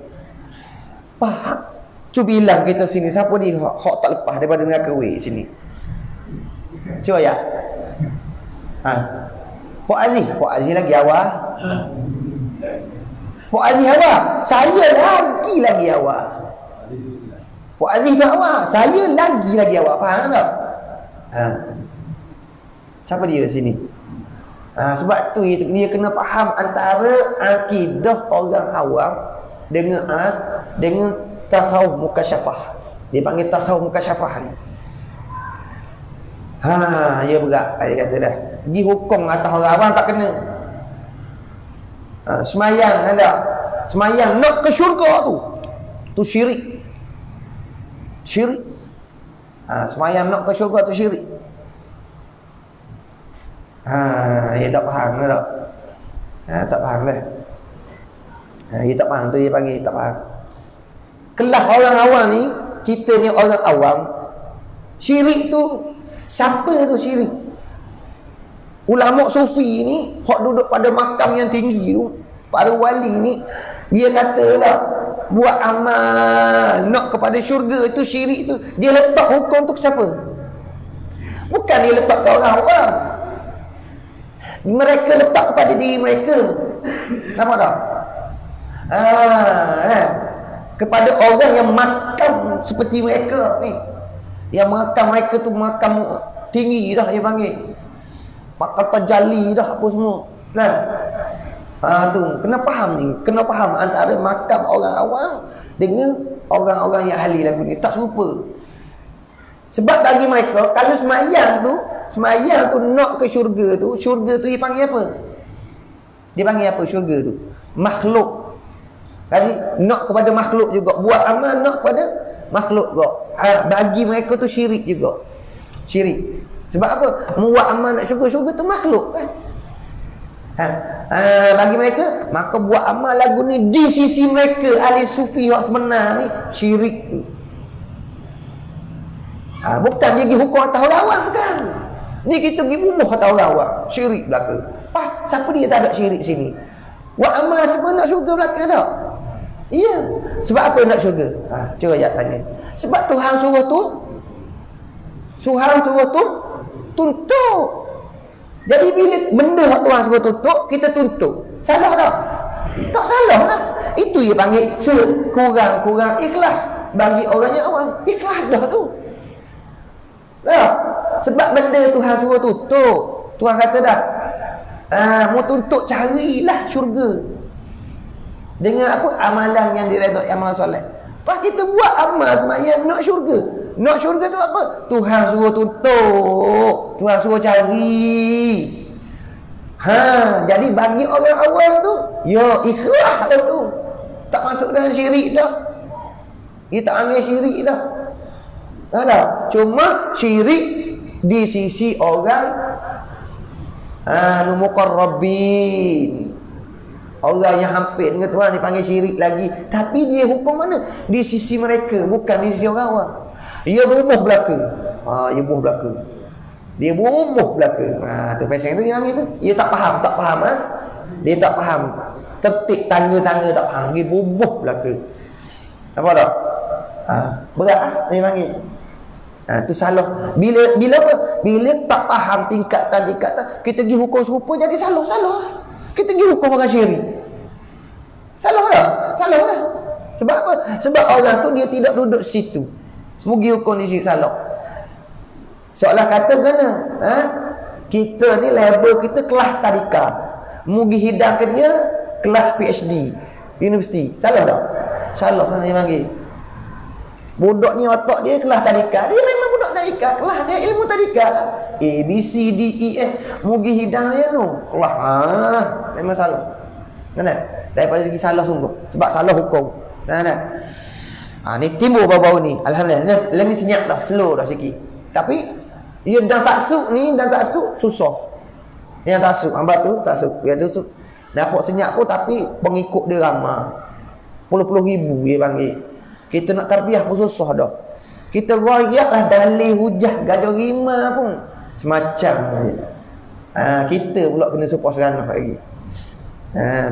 Faham? Cubilah kita sini, siapa dia hak tak lepas daripada neraka weh sini. Cuba ya. Pak Aziz lagi awal. Pak Aziz awal. Saya lagi awal. Pak Aziz dah awal. Saya lagi awal. Faham tak? Siapa dia sini? Sebab tu dia kena faham antara akidah orang awam dengan tasawuf mukasyafah. Dia panggil tasawuf mukasyafah ni. Ya berat. Dia kata dah. Dihukum atas orang awam tak kena. Semayang ada. Semayang nak ke syurga tu syirik. Semayang nak ke syurga tu syirik. Dia tak faham dah tak? Tak faham dah. Dia tak faham tu dia panggil tak faham. Kelas orang awam ni, kita ni orang awam, syirik tu siapa tu syirik? Ulama sufi ni hak duduk pada makam yang tinggi tu, para wali ni, dia katalah buat amal nak kepada syurga tu syirik tu, dia letak hukum tu ke siapa? Bukan dia letak ke orang-orang. Mereka letak kepada diri mereka. Nampak tak? Kepada orang yang makam seperti mereka ni. Yang makam mereka tu makam tinggi dah dia panggil. Makam tajalli dah apa semua. Tu kena faham ni, kena faham antara makam orang awam dengan orang-orang yang ahli lagu ni tak serupa. Sebab bagi mereka kalau semayang tu nak ke syurga tu dia panggil apa? Dia panggil apa syurga tu? Makhluk. Jadi nak kepada makhluk juga, buat amal nak kepada makhluk juga. Bagi mereka tu syirik juga. Syirik. Sebab apa? Buat amal nak syurga tu makhluk kan? Bagi mereka, maka buat amal lagu ni di sisi mereka ahli sufi yang sebenar ni syirik tu. Bukan dia pergi hukum atas orang awam, bukan. Ni kita pergi bunuh atas orang awam, syirik belaka. Siapa dia tak ada syirik sini? Buat amal semua nak syurga belaka tak? Ya. Sebab apa nak syurga? Cuba ayat tanya. Sebab Tuhan suruh tu tuntut. Jadi bila benda yang Tuhan suruh tuntut, kita tuntut. Salah tak? Tak salah lah. Itu dia panggil kurang-kurang ikhlas. Bagi orang yang awam, ikhlas dah tu. Sebab benda Tuhan suruh tuntut. Tuhan kata dah, mau tuntut carilah syurga. Dengan apa? Amalan yang diredai, amalan soleh. Pas kita buat amal semayang nak syurga. Nak syurga tu apa? Tuhan suruh tuntut, Tuhan suruh cari. Jadi bagi orang awam tu, ya ikhlas dah tu. Tak masuk dalam syirik dah. Dia tak anggap syirik dah. Ada. Cuma syirik di sisi orang muqarrabin. Orang yang hampir dengan Tuhan dipanggil syirik lagi. Tapi dia hukum mana? Di sisi mereka, bukan di sisi orang awam. Dia berumuh belaka. Dia berumuh belaka. Tu pasal tu yang itu. Dia tak faham. Dia tak faham. Tertik tangga-tangga tak faham. Dia berumuh belaka. Apa tak? Berat dia panggil. Tu salah. Bila apa? Bila tak faham tingkatan-tingkatan, kita pergi hukum serupa jadi salah. Kita pergi hukum orang syirik. Salah tak? Sebab apa? Sebab orang tu dia tidak duduk situ. Mugi hukum di sini salah. Seolah kata kena kita ni label kita kelas tadika. Mugi hidang ke dia kelas PhD universiti. Salah tak? Salah kan dia panggil. Budak ni otak dia kelas tadika. Dia memang budak tadika. Kelas dia ilmu tadika. A, B, C, D, E, F. Mugi hidang dia tu kelas. Memang salah. Kan? Daripada segi salah sungguh. Sebab salah hukum. Kan? Ni timbul baru-baru ni. Alhamdulillah. Lagi senyap dah, flow dah sikit. Tapi dia dan taksuk susah. Yang taksuk, hamba tu taksuk. Yang taksuk dapat senyap pun tapi pengikut dia ramai. Puluh-puluh ribu dia panggil. Kita nak tarbiyah pun susah dah. Kita royak dalil hujah gajah rima pun semacam. Kita pula kena supaya seranah lagi.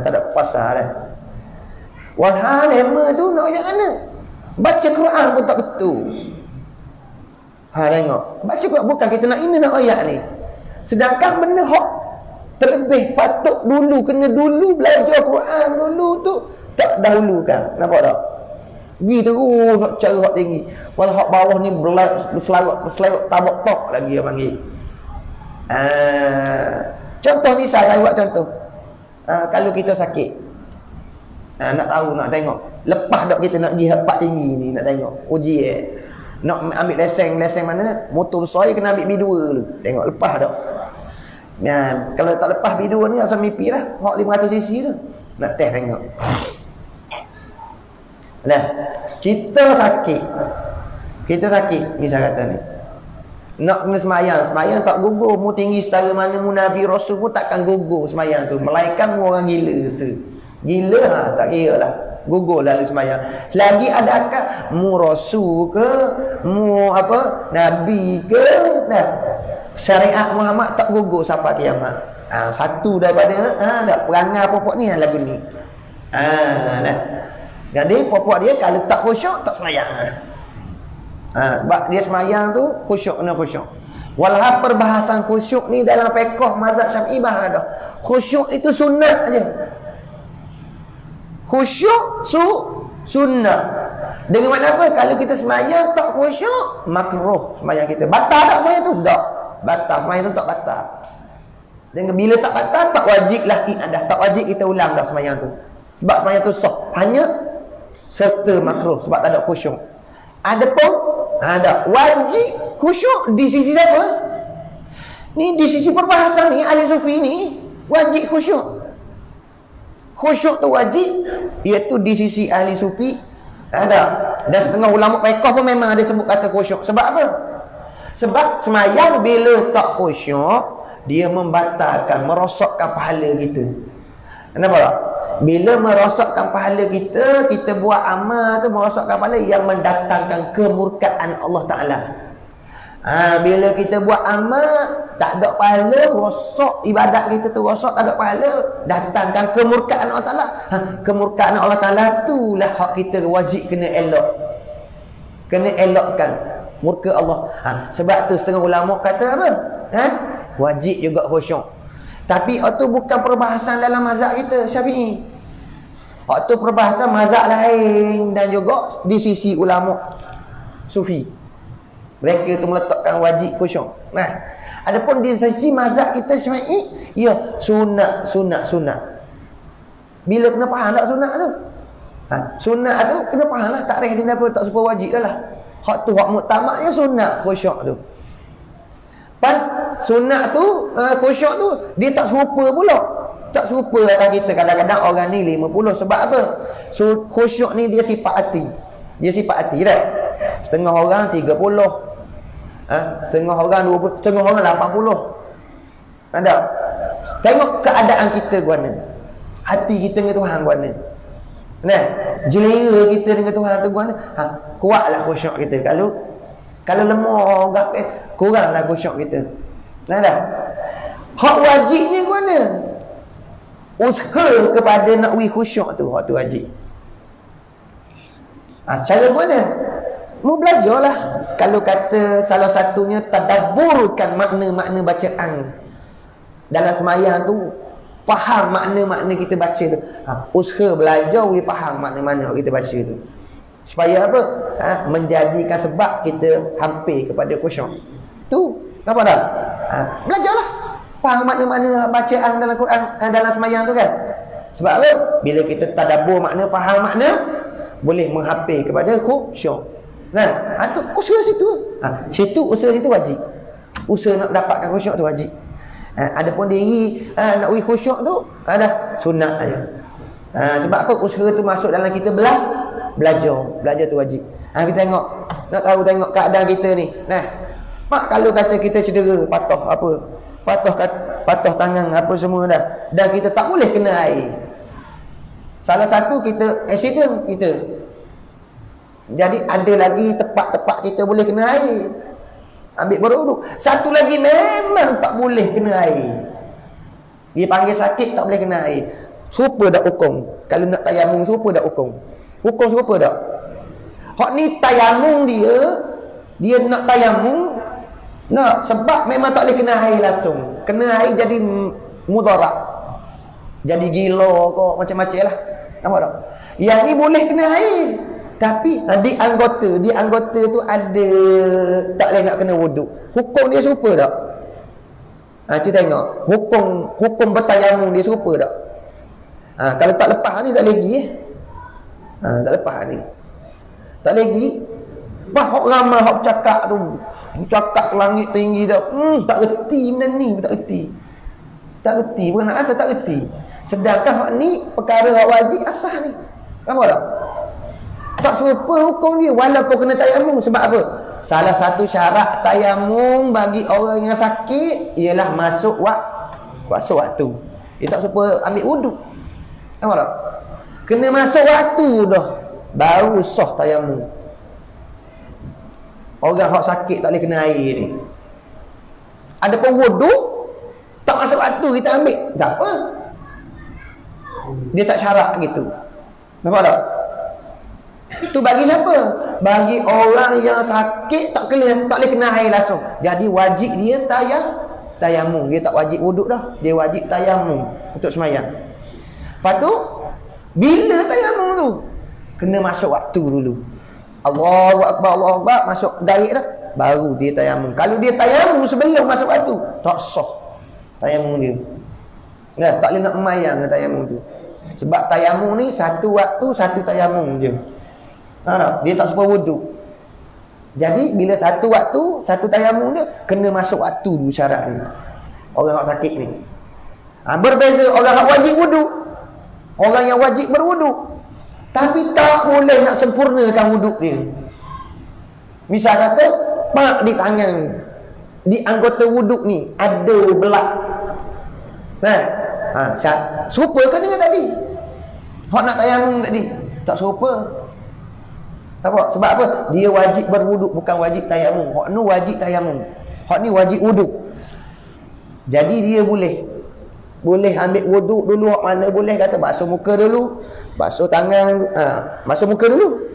Tak ada pasal dah. Walhal lema tu nak ayat mana? Baca Quran pun tak betul. Tengok. Baca Quran bukan kita nak ini nak ayat ni. Sedangkan benda hak terlebih patut dulu, kena dulu belajar Quran dulu tu tak dahulukan. Nampak tak? Pergi terus nak cara hak tinggi. Walau hak bawah ni berselawat tabak-tok lagi dia panggil. Contoh misal saya buat contoh. Kalau kita sakit. Nak tahu, nak tengok. Lepas tak kita nak pergi tempat tinggi ni nak tengok. Uji nak ambil lesen mana? Motor besar kena ambil B2 dulu. Tengok lepas tak. Kalau tak lepas B2 ni asal mimpi lah. Hak 500cc tu. Nak test tengok. Nah, kita sakit misal kata ni. Nak kena semayang tak gugur. Mu tinggi setara mana mu Nabi Rasul pun takkan gugur semayang tu. Melainkan mu orang gila Gila tak kira lah. Gugur lalu semayang. Lagi ada akal mu Rasul ke, mu apa Nabi ke, syariat Muhammad tak gugur sampai kiamat. Satu daripada dah perangai pokok ni lagu ni. Dah. Jadi pokok dia kalau tak khusyuk tak sembahyang. Sebab dia sembahyang tu khusyuk kena khusyuk. Walau perbahasan khusyuk ni dalam fiqh mazhab Syafi'i bahas dah. Khusyuk itu sunnah aja. Khusyuk sunnah. Dengan makna apa? Kalau kita sembahyang tak khusyuk, makruh sembahyang kita. Batal tak sembahyang tu? Tak. Batal. Sembahyang tu tak batal. Dan bila tak batal, tak wajiblah iadah. Tak wajib kita ulang dah sembahyang tu. Sebab sembahyang tu sah. Hanya serta makruh sebab tak ada khusyuk. Adapun ada wajib khusyuk di sisi siapa? Ni di sisi perbahasan ni ahli sufi ni wajib khusyuk. Khusyuk tu wajib iaitu di sisi ahli sufi ada. Dan setengah ulama fiqh pun memang ada sebut kata khusyuk. Sebab apa? Sebab sembahyang bila tak khusyuk dia membatalkan, merosakkan pahala kita. Kenapa tak? Bila merosakkan pahala kita, kita buat amal tu merosakkan pahala yang mendatangkan kemurkaan Allah Ta'ala. Bila kita buat amal tak ada pahala, rosak ibadat kita tu, rosak tak ada pahala, datangkan kemurkaan Allah Ta'ala. Kemurkaan Allah Ta'ala tu lah hak kita wajib kena elok. Kena elokkan murka Allah. Sebab tu setengah ulama kata apa? Wajib juga khusyuk. Tapi itu bukan perbahasan dalam mazhab kita Syafi'i. Itu perbahasan mazhab lain dan juga di sisi ulama Sufi. Mereka tu meletakkan wajib khusyuk. Nah, adapun di sisi mazhab kita Syafi'i, ya sunat. Bila kena faham tak sunat tu? Sunat tu kena faham lah, tak reh dia apa tak supaya wajib dah lah. Hak tu hak muktamadnya sunat khusyuk tu. Pas sunat tu khusyuk tu dia tak serupa pula. Tak serupa atas kita. Kadang-kadang orang ni 50. Sebab apa? Khusyuk ni dia sifat hati. Dia sifat hati dah. Setengah orang 30. Setengah orang 20, setengah orang 80. Ada. Tengok keadaan kita guana. Hati kita dengan Tuhan guana. Nah, jelera kita dengan Tuhan tu guana. Kuatlah khusyuk kita. Kalau lemah kuranglah khusyuk kita. Nah dah. Hak wajibnya guana. Usaha kepada nak khusyuk tu, hak tu wajib. Cara mana? Mu belajarlah. Kalau kata salah satunya tadabburkan makna-makna bacaan dalam sembahyang tu, faham makna-makna kita baca tu. Usaha belajar faham makna-makna kita baca tu. Supaya apa? Menjadikan sebab kita hampir kepada khusyuk. Tu, nampak tak? Belajarlah. Faham makna-makna bacaan dalam Quran, dalam sembahyang tu kan? Sebab apa? Bila kita tadabbur makna, faham makna, boleh menghampir kepada khusyuk. Nah, tu usaha situ. Usaha situ wajib. Usaha nak dapatkan khusyuk tu wajib. Adapun diri nak khusyuk tu ada sunat aja. Sebab apa? Usaha tu masuk dalam kita belajar tu wajib. Kita tengok, nak tahu tengok keadaan kita ni. Nah, mak kalau kata kita cedera, patah tangan apa semua dah, dan kita tak boleh kena air. Salah satu kita accident kita. Jadi ada lagi tempat-tempat kita boleh kena air. Ambil berwuduk. Satu lagi memang tak boleh kena air. Dia panggil sakit tak boleh kena air. Serupa tak hukum? Kalau nak tayamum serupa tak hukum? Hukum serupa tak? Hak ni tayamum dia nak tayamum nak, sebab memang tak boleh kena air langsung. Kena air jadi mudarat. Jadi gila kok macam-macam lah. Nampak tak? Yang ni boleh kena air. Tapi di anggota tu ada tak boleh nak kena wuduk. Hukum dia serupa tak? Kita tengok. Hukum bertayamum dia serupa tak? Kalau tak lepas ni tak lagi tak lepas ni. Tak lagi. Hak ramai hak cakap tu. Cakap langit tinggi tak. Tak reti benda ni, tak reti. Tak reti berkenaan tak reti. Sedangkan hak ni perkara hak wajib asah ni. Nampak tak? Tak serupa hukum dia walaupun kena tayamum. Sebab apa? Salah satu syarat tayamum bagi orang yang sakit ialah masuk waktu. Dia tak serupa ambil wuduk. Nampak tak? Kena masuk waktu dah baru sah tayamum. Orang hak sakit tak boleh kena air ni. Ada pun wuduk tak masuk waktu kita ambil, tak apa. Dia tak syarat gitu. Nampak tak? Tu bagi siapa? Bagi orang yang sakit tak boleh kena air langsung. Jadi wajib dia tayamum. Dia tak wajib wuduk dah. Dia wajib tayamum untuk semayang. Lepas tu bila tayamum tu kena masuk waktu dulu. Allahu akbar, Allahu akbar, masuk direct dah. Baru dia tayamum. Kalau dia tayamum sebelum masuk waktu, tak sah tayamum dia. Nah, tak boleh nak memayang dengan tayamum tu. Sebab tayamum ni satu waktu, satu tayamum je. Dia tak sempat wuduk. Jadi bila satu waktu, satu tayamum dia kena masuk waktu dulu syarat ni. Orang yang sakit ni. Berbeza orang yang wajib wuduk. Orang yang wajib berwuduk tapi tak boleh nak sempurnakan wuduk dia. Misal kata, pak di tangan, di anggota wuduk ni ada belak. Serupa ke dengan tadi? Hak nak tayamum tadi tak serupa. Apa? Sebab apa? Dia wajib berwuduk, bukan wajib tayamum. Hak ni wajib tayamum. Hak ni wajib wuduk. Jadi dia boleh ambil wuduk dulu. Hak mana boleh kata basuh muka dulu, basuh tangan, basuh muka dulu.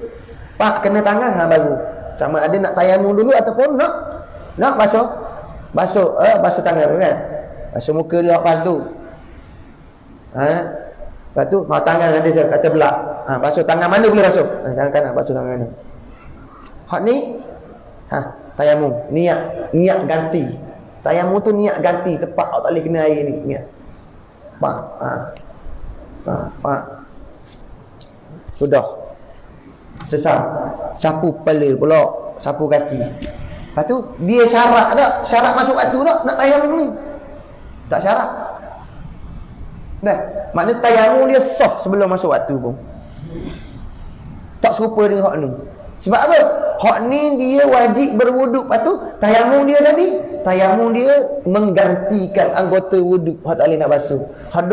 Pak kena tangan baru. Sama ada nak tayamum dulu ataupun nak basuh tangan dulu kan. Basuh muka dulu hak tu. Lepas tu tangan ada saya kata belak. Basuh tangan mana boleh basuh? Tangan kanan, basuh tangan kanan. Hak ni tayamum, niat ganti. Tayamum tu niat ganti, tepat tak boleh kena air ni, niat. Pak. Sudah. Selesai. Sapu kepala pula, sapu kaki. Lepas tu dia syarat tak? Syarat masuk waktu tak nak tayamum ni? Tak syarat. Dah. Maknanya tayamum dia sah sebelum masuk waktu pun. Tak serupa dengan hak ni. Sebab apa? Hak ni dia wajib berwuduk. Lepas tu tayamum dia tadi, tayamum dia menggantikan anggota wuduk. Hak tak boleh nak basuh. Hak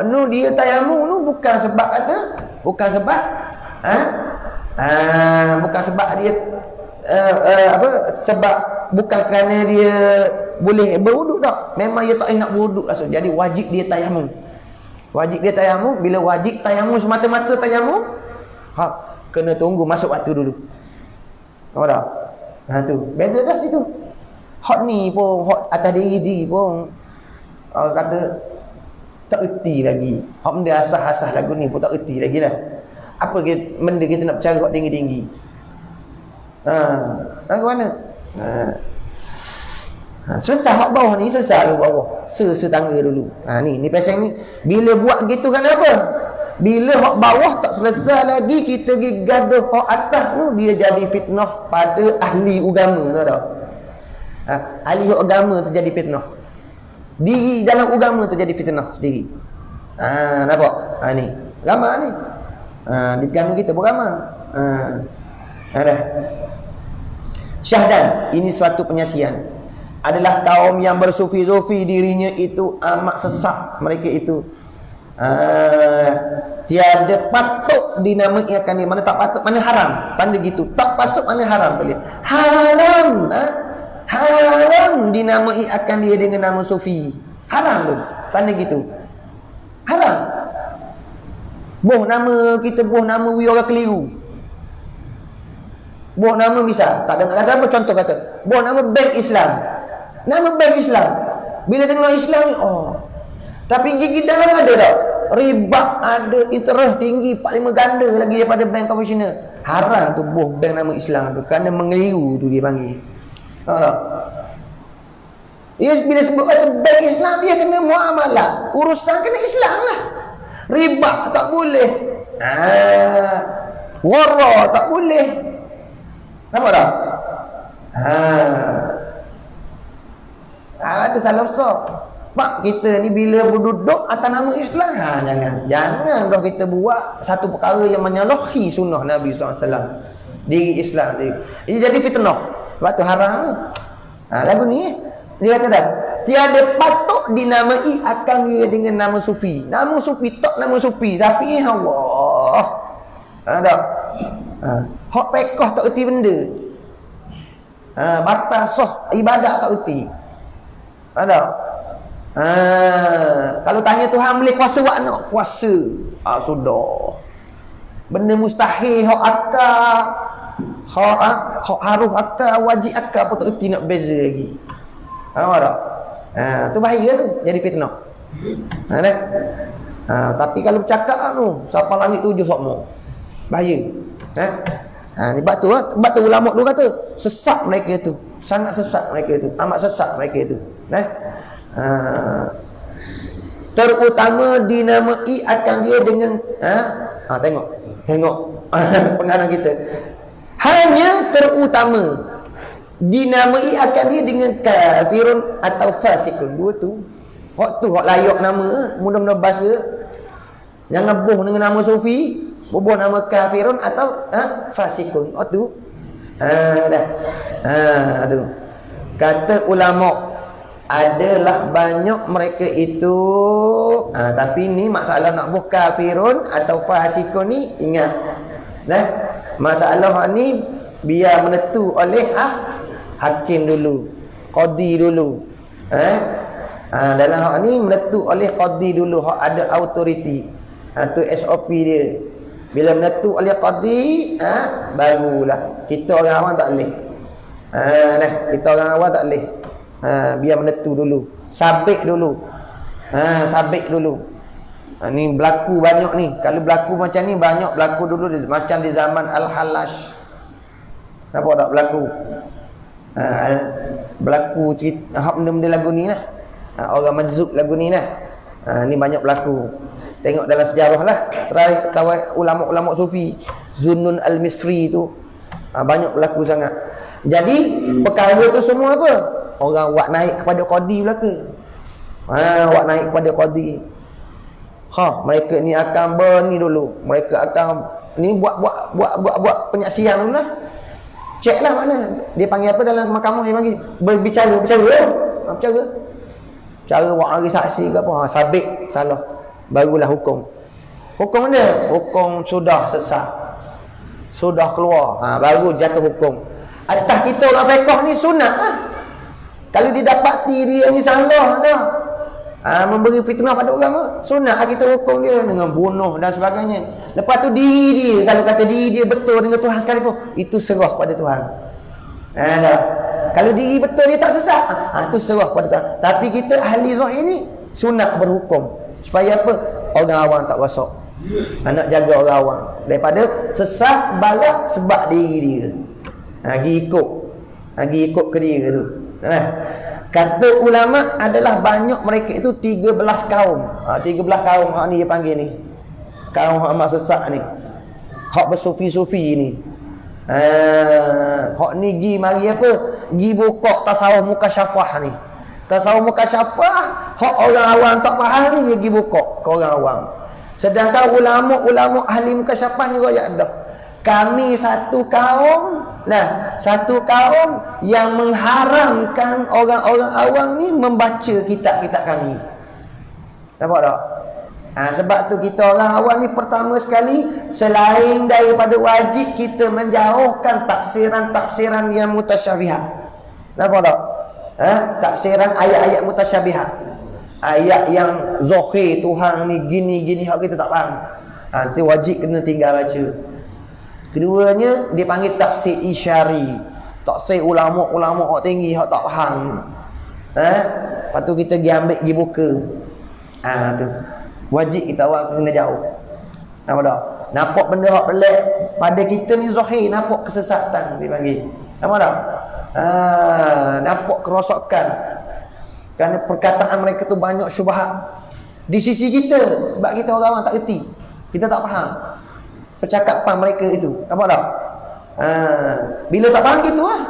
nu dia tayamum tu bukan sebab kata, bukan sebab bukan sebab dia sebab bukan kerana dia boleh berwuduk tak. Memang dia tak boleh nak berwuduk langsung. Jadi wajib dia tayamum. Wajib dia tayamum. Bila wajib tayamum semata-mata tayamum, kena tunggu masuk waktu dulu. Nampak tak? Tu. Beza dah situ. Hak ni pun, hak atas diri pun kata tak erti lagi. Hak benda asas-asas lagu ni pun tak erti lagi lah. Apa benda kita nak bercara hak tinggi-tinggi? Lagu mana? Selesai hak bawah ni, selesai dulu bawah. Setangga dulu. Ni pasang ni. Bila buat gitu kan apa? Bila hak bawah tak selesai lagi, kita pergi gaduh hak atas tu, dia jadi fitnah pada ahli agama, tahu tak? Ahli agama tu jadi fitnah. Diri dalam agama tu jadi fitnah sendiri. Nampak? Ni. Ramai ni. Di Terengganu kita pun ramai. Ada. Syahdan, ini suatu penyaksian. Adalah kaum yang bersufi-sufi, dirinya itu amat sesat. Mereka itu tiada patut dinamai akan ni. Mana tak patut, mana haram. Tanda gitu. Tak patut, mana haram boleh. Haram. Haram dinamai akan dia dengan nama sufi. Haram tu. Tanda gitu. Haram. Boh nama kita, boh nama we orang keliru. Boh nama misal, tak ada nak kata apa, contoh kata, boh nama bank Islam. Nama bank Islam. Bila dengar Islam ni, tapi gigi dalam ada tak? Riba ada, interest tinggi, 4-5 ganda lagi daripada bank konvensional. Haram tu boh bank nama Islam tu, kerana mengeliru tu dia panggil. Tahu tak? Dia bila sebut kata bank Islam, dia kena muamalah. Urusan kena Islam lah. Riba tak boleh. Wara tak boleh. Nampak tak? Ada salah besar. Mak kita ni bila berduduk atas nama Islam, jangan dah kita buat satu perkara yang menyalahi sunnah Nabi SAW. Diri Islam tu. Ini jadi fitnah. Sebab tu haram ni. Lagu ni dia kata dah, tiada patut dinamai akan dia dengan nama sufi. Nama sufi tak nama sufi, tapi Allah. Tak. Hak pekoh tak erti benda. batal sah ibadat tak erti. Ada. Kalau tanya Tuhan boleh kuasa buat nak? Kuasa. Sudah. Benda mustahil hak akal, hak haruf akal, wajib akal pun tak erti nak beza lagi. Faham tak? Tu bahaya tu, jadi fitnah. Tapi kalau bercakap tu, siapa langit tujuh sokmo. Bahaya. Sebab tu ulama dulu kata, sesat mereka tu. Sangat sesat mereka tu. Amat sesat mereka tu. Terutama dinamai akan dia dengan tengok pengarang kita. Hanya terutama dinamai akan dia dengan kafirun atau fasikun. Dua tu. Hak tu hak layak nama, mudah-mudahan bahasa. Jangan boh dengan nama sufi, boh nama kafirun atau fasikun. Hak tu. Tu. Kata ulama adalah banyak mereka itu tapi ni masalah nak buh kafirun atau fasikun ni ingat masalah ni biar menentu oleh hakim dulu, qadi dulu dalam hak ni menentu oleh qadi dulu, hak ada authority tu SOP dia. Bila menentu oleh qadi barulah kita orang awam tak boleh kita orang awam tak boleh. Biar menentu dulu, sabik dulu. Ni berlaku banyak ni. Kalau berlaku macam ni banyak berlaku dulu macam di zaman Al-Halash. Nampak tak berlaku? Berlaku cerita hak benda-benda lagu ni lah. Orang majzub lagu ni lah. Ni banyak berlaku. Tengok dalam sejarah lah. Terakhir ulama-ulama sufi, Zunnun Al-Misri tu banyak berlaku sangat. Jadi perkara tu semua apa? Orang buat naik kepada qadi belaka. Buat naik kepada qadi. Mereka ni akan berni dulu. Mereka akan ni buat penyaksian dulu lah. Cek lah mana. Dia panggil apa dalam mahkamah, dia panggil berbicara. Bicara. Cara buat hari saksi ke apa. Sabit salah. Barulah hukum. Hukum mana? Hukum sudah sesat. Sudah keluar. Baru jatuh hukum. Atas kita orang fiqh ni sunat lah. Kalau didapati dia ni salah dah, memberi fitnah pada orang, sunat kita hukum dia dengan bunuh dan sebagainya. Lepas tu diri dia, kalau kata diri dia betul dengan Tuhan sekalipun, itu serah pada Tuhan. Kalau diri betul dia tak sesat, itu serah pada Tuhan. Tapi kita ahli zahir ni sunat berhukum supaya apa? Orang awam tak rosak. Nak jaga orang awam daripada sesat barat sebab diri dia. Pergi ikut ke dia tu. Kata ulama adalah banyak mereka itu 13 kaum. 13 kaum hak ni dia panggil ni. Kaum hak amat sesat ni. Hak bersufi-sufi ni. Hak ni gi mari apa? Gi buka tasawuf mukasyafah ni. Tasawuf mukasyafah hak orang awam tak faham ni dia gi buka ke orang awam. Sedangkan ulama-ulama ahli mukasyafah ni royak dah. Kami satu kaum yang mengharamkan orang-orang awam ni membaca kitab-kitab kami. Nampak tak? Sebab tu kita orang awam ni pertama sekali, selain daripada wajib kita menjauhkan tafsiran-tafsiran yang mutasyabihat. Nampak tak? Tafsiran ayat-ayat mutasyabihat. Ayat yang zahir Tuhan ni gini-gini hak kita tak faham. Itu wajib kena tinggal baca. Keduanya dia panggil tafsir isyari. Tafsir ulama-ulama hak tinggi hak tak faham. Lepas tu kita pergi ambil pergi buka. Tu. Wajib kita orang kena jauh. Nampak tak? Nampak benda hak pelik pada kita ni zahir, nampak kesesatan dia panggil. Nampak tak? Nampak kerosakan. Kerana perkataan mereka tu banyak syubhat di sisi kita sebab kita orang tak erti. Kita tak faham percakapan mereka itu. Nampak tak? Bila tak faham gitu lah.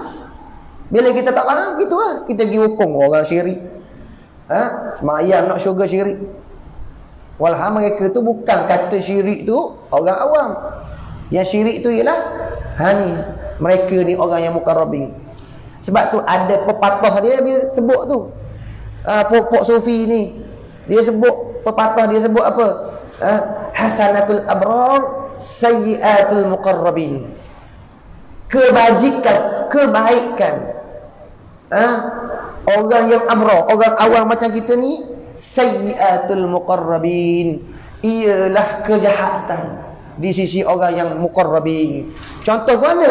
Bila kita tak faham gitu lah. Kita pergi hukum orang syirik. Semayang nak syurga syirik. Walhal mereka tu bukan kata syirik tu orang awam. Yang syirik tu ialah ni mereka ni orang yang mukarrabin. Sebab tu ada pepatah dia sebut tu. Pokok sufi ni dia sebut pepatah dia sebut apa? Hasanatul abrar sayyiatul muqarrabin. Kebaikan Orang yang abrar, orang awam macam kita ni, sayyiatul muqarrabin, ialah kejahatan di sisi orang yang muqarrabin. Contoh mana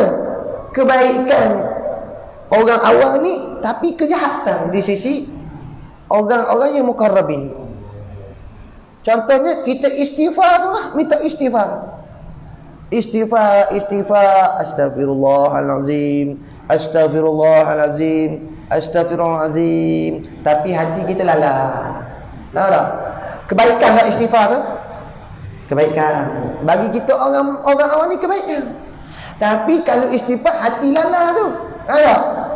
kebaikan orang awam ni tapi kejahatan di sisi orang-orang yang muqarrabin? Contohnya kita istighfar tu lah, minta istighfar. Istighfar, astaghfirullahalazim, astaghfirullahalazim, astaghfirullahalazim, tapi hati kita lalai. Tahu tak? Kebaikan tak istighfar tu? Kebaikan. Bagi kita orang awam ni kebaikan. Tapi kalau istighfar hati lalai tu, tahu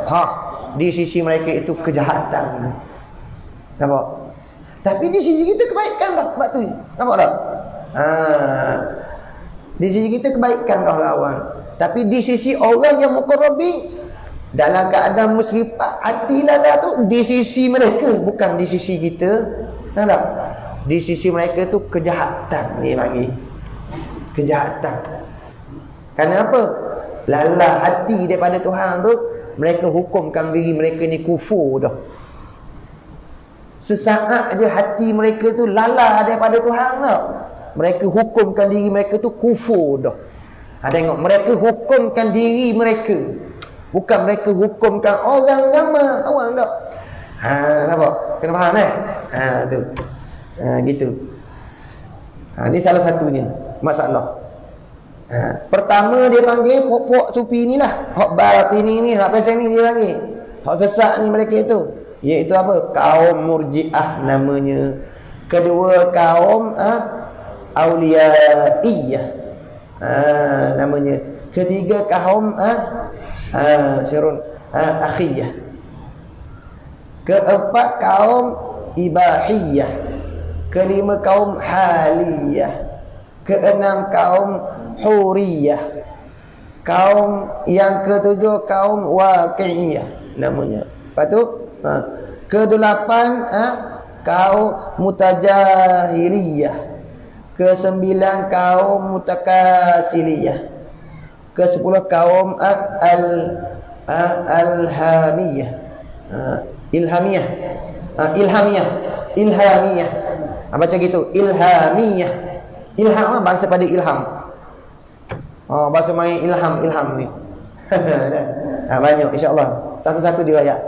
tak? Di sisi mereka itu kejahatan. Nampak? Tapi di sisi kita kebaikan dah, sebab tu. Nampak tak? Di sisi kita kebaikan dah lawan. Tapi di sisi orang yang muqarrabin, dalam keadaan musrifat, hati lalai tu di sisi mereka, bukan di sisi kita. Tahu tak? Di sisi mereka tu kejahatan ni bagi. Kejahatan. Kenapa? Lalai hati daripada Tuhan tu, mereka hukumkan diri mereka ni kufur dah. Sesaat aja hati mereka tu lalai daripada Tuhan dah, mereka hukumkan diri mereka tu kufur dah. Tengok, mereka hukumkan diri mereka, bukan mereka hukumkan orang ramai awam dah. Nampak? Kena faham tu. Gitu. Ni salah satunya masalah. Pertama dia panggil pokok sufi ni lah, hak batini ni, hak pasal ni dia panggil. Hak sesat ni mereka itu, iaitu apa? Kaum Murji'ah namanya. Kedua kaum Auliyaiyah namanya. Ketiga kaum Akhiyah. Keempat kaum Ibahiyah. Kelima kaum Haliyah. Keenam kaum Huriyah. Kaum yang ketujuh kaum Waqi'iyah namanya. Lepas tu kedelapan kaum Mutajahiliyah. Ke-9 kaum Mutakasiliyah. Ke-10 kaum Ilhamiyah. Ilhamiyah. Baca gitu, Ilhamiyah. Ilham bahasa pada ilham. Bahasa main ilham ni. Banyak insya-Allah. Satu-satu diriwayat.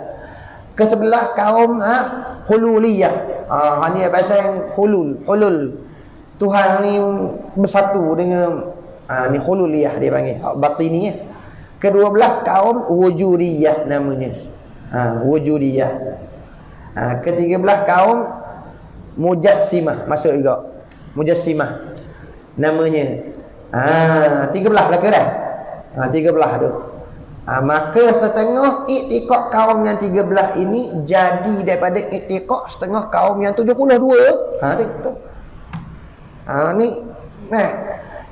Ke-11 kaum Hululiyah. Ni bahasa yang hulul. Tuhan ni bersatu dengan ni hululiyah dia panggil, batini ya. Ke-12 kaum Wujudiyah namanya. Wujudiyah. Ke-13 kaum Mujassimah, masuk juga. Mujassimah namanya. 13 belaka dah. 13 tu. Maka setengah iktikad kaum yang 13 ini jadi daripada iktikad setengah kaum yang 72. Tu. Ni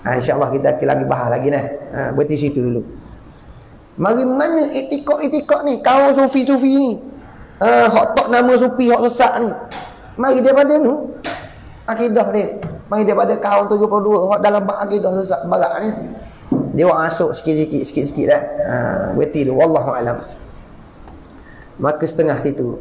insya-Allah kita akan lagi bahas lagi berhenti situ dulu. Mari mana iktikad ni kaum sufi-sufi ni, hak tak nama sufi, hak sesat ni, mari daripada ni akidah dia, mari daripada kaum 72 hak dalam bab akidah sesat barat ni, dia masuk sikit-sikit dah. Berhenti dulu, wallahu alam. Maka setengah situ.